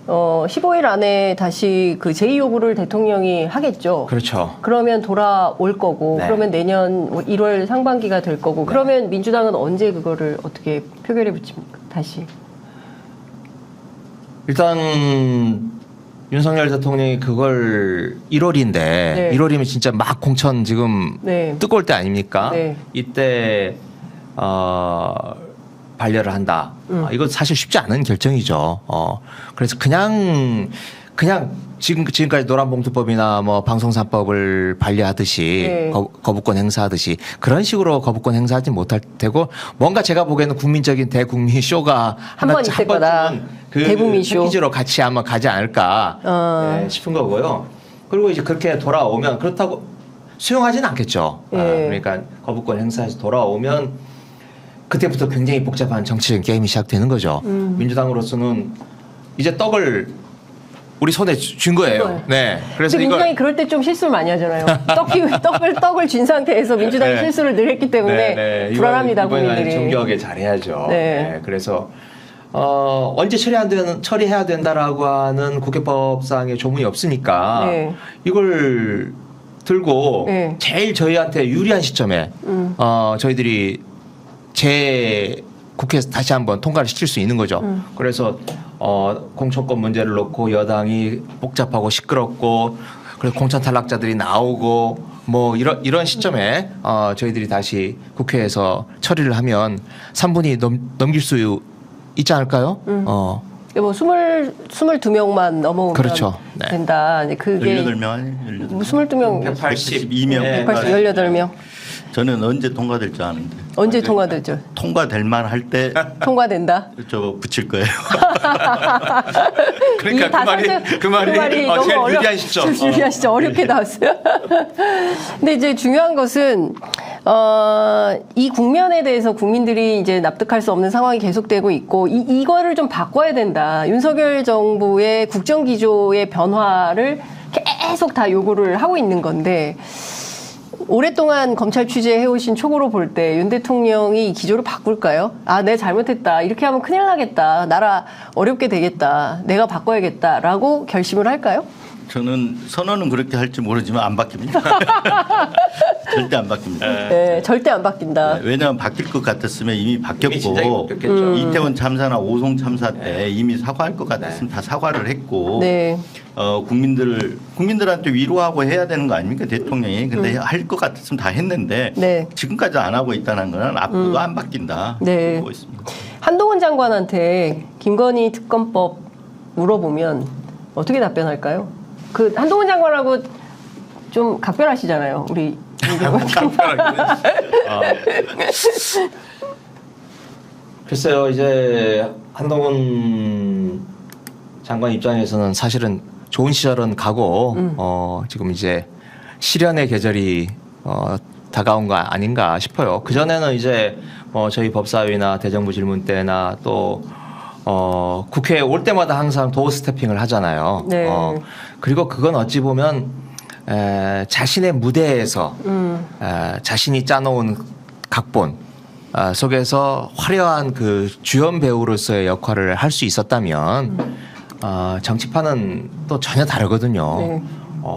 15일 안에 다시 그 제2요구를 대통령이 하겠죠. 그렇죠. 그러면 돌아올 거고, 네. 그러면 내년 1월 상반기가 될 거고, 그러면 민주당은 언제 그거를 어떻게 표결에 붙입니까? 다시. 일단 윤석열 대통령이 그걸 1월인데 네. 1월이면 진짜 막 공천 지금 네. 뜨거울 때 아닙니까? 네. 이때 반려를 한다. 이거 사실 쉽지 않은 결정이죠. 그래서 그냥 그냥 지금까지 노란봉투법이나 뭐 방송사법을 반려하듯이 네. 거부권 행사하듯이 그런 식으로 거부권 행사하지 못할 테고 뭔가 제가 보기에는 국민적인 대국민 쇼가 한번 있을 거다. 그 대국민 쇼. 패키지로 같이 아마 가지 않을까 네, 싶은 거고요. 그리고 이제 그렇게 돌아오면 그렇다고 수용하지는 않겠죠. 네. 그러니까 거부권 행사해서 돌아오면 그때부터 굉장히 복잡한 정치적인 게임이 시작되는 거죠. 민주당으로서는 이제 떡을 우리 손에 준 거예요. 그거예요. 네. 그래서 근데 이걸 민주당이 그럴 때 좀 실수를 많이 하잖아요. 떡을 쥔 상태에서 민주당이 네. 실수를 늘 했기 때문에 불안합니다, 국민들이. 정교하게 잘해야죠. 네. 네. 그래서 언제 처리해야 된다라고 하는 국회법상의 조문이 없으니까 네. 이걸 들고 네. 제일 저희한테 유리한 시점에 저희들이 국회에서 다시 한번 통과를 시킬 수 있는 거죠. 그래서 공천권 문제를 놓고 여당이 복잡하고 시끄럽고 그래서 공천 탈락자들이 나오고 뭐 이런 시점에 저희들이 다시 국회에서 처리를 하면 3분이 넘길 수 있지 않을까요? 뭐 22명만 넘어오면 그렇죠. 네. 된다. 그게 18명 아니에요? 22명, 182명. 18명. 저는 언제 통과될 줄 아는데 언제 통과되죠? 통과될 만할 때 통과된다. 저 붙일 거예요. 그러니까 그 말이 제일 유리한 시점. 제일 유리한 시점 어렵게 나왔어요. 근데 이제 중요한 것은 이 국면에 대해서 국민들이 이제 납득할 수 없는 상황이 계속되고 있고 이거를 좀 바꿔야 된다. 윤석열 정부의 국정 기조의 변화를 계속 다 요구를 하고 있는 건데. 오랫동안 검찰 취재해오신 촉으로 볼 때 윤 대통령이 이 기조를 바꿀까요? 내 잘못했다. 이렇게 하면 큰일 나겠다. 나라 어렵게 되겠다. 내가 바꿔야겠다라고 결심을 할까요? 저는 선언은 그렇게 할지 모르지만 안 바뀝니다. 절대 안 바뀝니다. 네, 절대 안 바뀐다. 왜냐하면 바뀔 것 같았으면 이미 이미 진작에 바뀌었고 바뀌었겠죠. 이태원 참사나 오송 참사 때 이미 사과할 것 같았으면 다 사과를 했고 네. 국민들한테 위로하고 해야 되는 거 아닙니까 대통령이. 근데 할 것 같았으면 다 했는데 네. 지금까지 안 하고 있다는 거는 앞으로도 안 바뀐다. 네. 보고 있습니다. 한동훈 장관한테 김건희 특검법 물어보면 어떻게 답변할까요? 한동훈 장관하고 좀 각별하시잖아요. 우리 글쎄요, 이제 한동훈 장관 입장에서는 사실은 좋은 시절은 가고 지금 이제 시련의 계절이 다가온 거 아닌가 싶어요. 그 전에는 이제 저희 법사위나 대정부 질문 때나 또 국회에 올 때마다 항상 도어 스태핑을 하잖아요. 네. 그리고 그건 어찌 보면 자신의 무대에서 자신이 짜놓은 각본 속에서 화려한 그 주연 배우로서의 역할을 할 수 있었다면 정치판은 또 전혀 다르거든요. 네.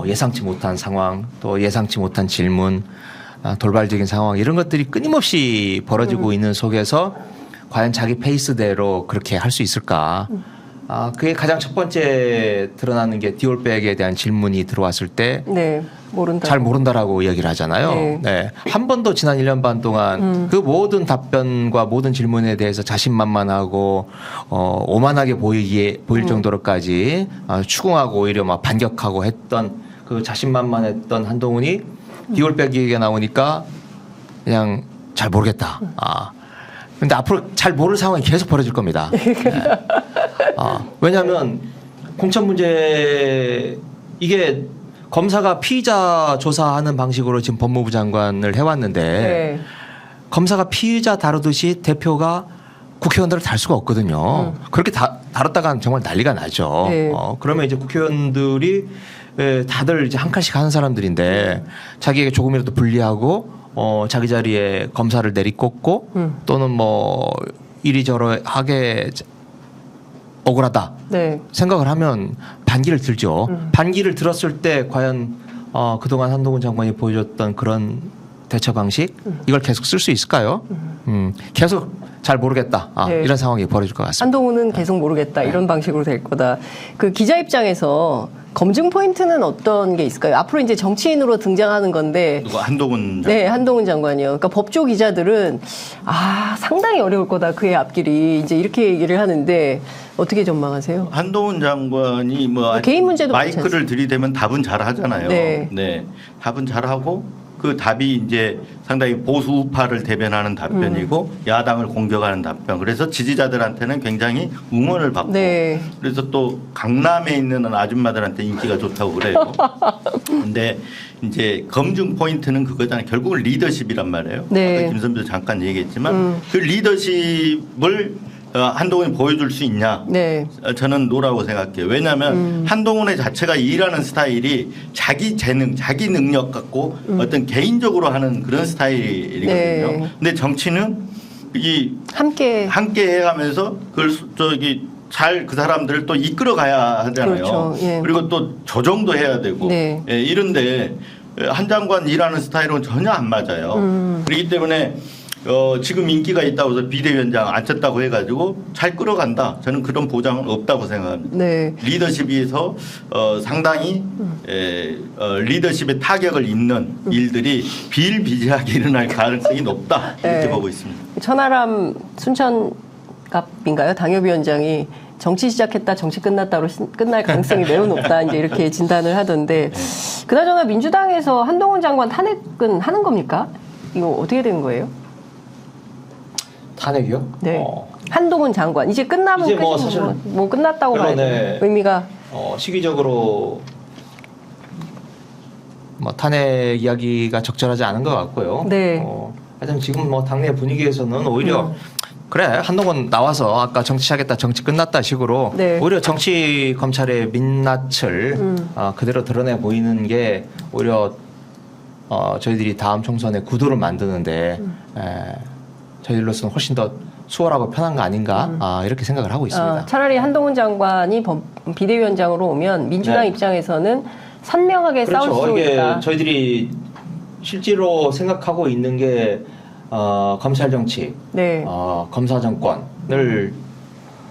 예상치 못한 상황, 또 예상치 못한 질문, 돌발적인 상황 이런 것들이 끊임없이 벌어지고 있는 속에서 과연 자기 페이스대로 그렇게 할 수 있을까? 그게 가장 첫 번째 드러나는 게 디올백에 대한 질문이 들어왔을 때 네, 모른다. 잘 모른다라고 이야기를 하잖아요. 네. 네. 한 번도 지난 1년 반 동안 그 모든 답변과 모든 질문에 대해서 자신만만하고 오만하게 보일 정도로까지 추궁하고 오히려 막 반격하고 했던 그 자신만만했던 한동훈이 디올백 얘기가 나오니까 그냥 잘 모르겠다. 근데 앞으로 잘 모를 상황이 계속 벌어질 겁니다. 네. 왜냐하면 공천 문제 이게 검사가 피의자 조사하는 방식으로 지금 법무부 장관을 해왔는데 네. 검사가 피의자 다루듯이 대표가 국회의원들을 다룰 수가 없거든요. 그렇게 다뤘다가는 정말 난리가 나죠. 네. 그러면 이제 국회의원들이 다들 이제 한 칸씩 하는 사람들인데 자기에게 조금이라도 불리하고 자기 자리에 검사를 내리꽂고 또는 뭐 이리저리하게 억울하다 네. 생각을 하면 반기를 들죠. 반기를 들었을 때 과연 그동안 한동훈 장관이 보여줬던 그런 대처 방식 이걸 계속 쓸 수 있을까요? 계속 잘 모르겠다. 네. 이런 상황이 벌어질 것 같습니다. 한동훈은 계속 모르겠다. 이런 방식으로 될 거다. 그 기자 입장에서 검증 포인트는 어떤 게 있을까요? 앞으로 이제 정치인으로 등장하는 건데 누가 한동훈 장- 네, 한동훈 장관이요. 그러니까 법조 기자들은 상당히 어려울 거다. 그의 앞길이 이제 이렇게 얘기를 하는데 어떻게 전망하세요? 한동훈 장관이 뭐 개인 문제도 마이크를 들이대면 답은 잘 하잖아요. 네. 답은 잘 하고 그 답이 이제 상당히 보수 우파를 대변하는 답변이고 야당을 공격하는 답변. 그래서 지지자들한테는 굉장히 응원을 받고 네. 그래서 또 강남에 있는 아줌마들한테 인기가 좋다고 그래요. 근데 이제 검증 포인트는 그거잖아요. 결국은 리더십이란 말이에요. 네. 아까 김선배도 잠깐 얘기했지만 그 리더십을 한동훈이 보여줄 수 있냐? 네. 저는 노라고 생각해요. 왜냐하면 한동훈의 자체가 일하는 스타일이 자기 재능, 자기 능력 갖고 어떤 개인적으로 하는 그런 스타일이거든요. 네. 근데 정치는 이 함께 함께 해가면서 그걸 잘 그 사람들을 또 이끌어 가야 하잖아요. 그렇죠. 예. 그리고 또 조정도 해야 되고 네. 이런데 한 장관 일하는 스타일은 전혀 안 맞아요. 그렇기 때문에 지금 인기가 있다고 해서 비대위원장 앉혔다고 해가지고 잘 끌어간다. 저는 그런 보장은 없다고 생각합니다. 네. 리더십에서 상당히 리더십의 타격을 입는 일들이 비일비재하게 일어날 가능성이 높다. 이렇게 네. 보고 있습니다. 천하람 순천갑인가요? 당협위원장이 정치 시작했다 정치 끝났다로 끝날 가능성이 매우 높다 이제 이렇게 진단을 하던데 그나저나 민주당에서 한동훈 장관 탄핵은 하는 겁니까? 이거 어떻게 되는 거예요? 탄핵이요? 네. 한동훈 장관 이제 끝나면 이제 뭐 끝이고 사실 뭐 끝났다고 봐야 언론에 돼요. 의미가 시기적으로 뭐 탄핵 이야기가 적절하지 않은 것 같고요. 네. 하여튼 지금 뭐 당내 분위기에서는 오히려 그래 한동훈 나와서 아까 정치 시작했다 정치 끝났다 식으로 네. 오히려 정치 검찰의 민낯을 그대로 드러내 보이는 게 오히려 저희들이 다음 총선에 구도를 만드는데 저희들로서는 훨씬 더 수월하고 편한 거 아닌가 이렇게 생각을 하고 있습니다. 차라리 한동훈 장관이 비대위원장으로 오면 민주당 네. 입장에서는 선명하게 싸울 수 이게 있다. 저희들이 실제로 생각하고 있는 게 검찰 정치, 네. 검사 정권을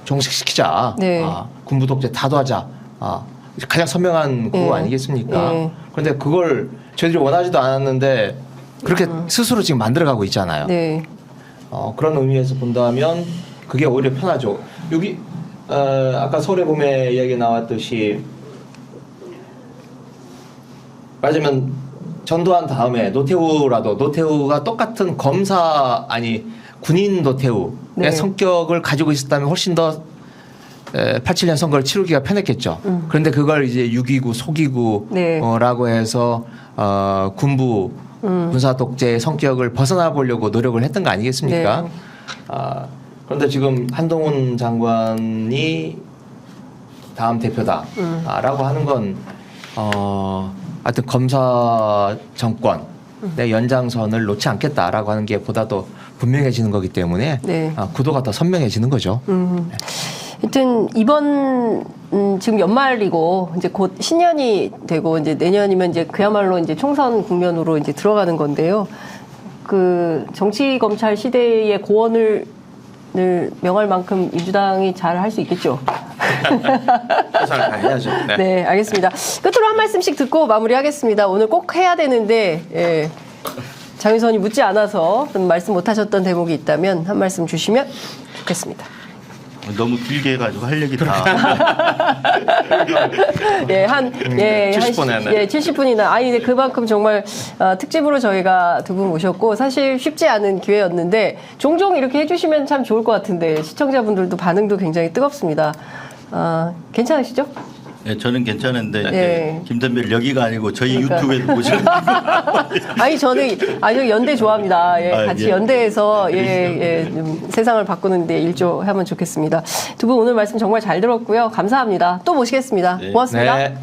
종식시키자, 네. 군부 독재 타도하자, 가장 선명한 구호 네. 아니겠습니까? 네. 그런데 그걸 저희들이 원하지도 않았는데 그렇게 스스로 지금 만들어가고 있잖아요. 네. 그런 의미에서 본다면 그게 오히려 편하죠. 여기 아까 서울의 봄에 이야기 나왔듯이 맞으면 전두환 다음에 노태우가 똑같은 검사 아니 군인 노태우의 네. 성격을 가지고 있었다면 훨씬 더 87년 선거를 치르기가 편했겠죠. 그런데 그걸 이제 유기구 속이구라고 네. 해서 군부 군사 독재의 성격을 벗어나 보려고 노력을 했던 거 아니겠습니까? 네. 그런데 지금 한동훈 장관이 다음 대표다라고 하는 건 하여튼 검사 정권의 연장선을 놓지 않겠다라고 하는 게 보다 더 분명해지는 거기 때문에 네. 구도가 더 선명해지는 거죠. 하여튼 이번 지금 연말이고 이제 곧 신년이 되고 이제 내년이면 이제 그야말로 이제 총선 국면으로 이제 들어가는 건데요. 그 정치 검찰 시대의 고언을 명할 만큼 민주당이 잘 할 수 있겠죠. 최선을 다해야죠. 네, 알겠습니다. 끝으로 한 말씀씩 듣고 마무리하겠습니다. 오늘 꼭 해야 되는데 장윤선이 묻지 않아서 말씀 못하셨던 대목이 있다면 한 말씀 주시면 좋겠습니다. 너무 길게 해가지고 할 얘기 다. 70분 했네. 70분이나. 아니, 근데 그만큼 정말 특집으로 저희가 두 분 모셨고 사실 쉽지 않은 기회였는데 종종 이렇게 해주시면 참 좋을 것 같은데 시청자분들도 반응도 굉장히 뜨겁습니다. 괜찮으시죠? 네, 저는 괜찮은데 네. 김선배 여기가 아니고 저희 그러니까. 유튜브에도 보시는 아니 저는 아주 연대 좋아합니다. 같이 예. 연대해서 좀 세상을 바꾸는데 일조하면 좋겠습니다. 두 분 오늘 말씀 정말 잘 들었고요. 감사합니다. 또 모시겠습니다. 네. 고맙습니다. 네.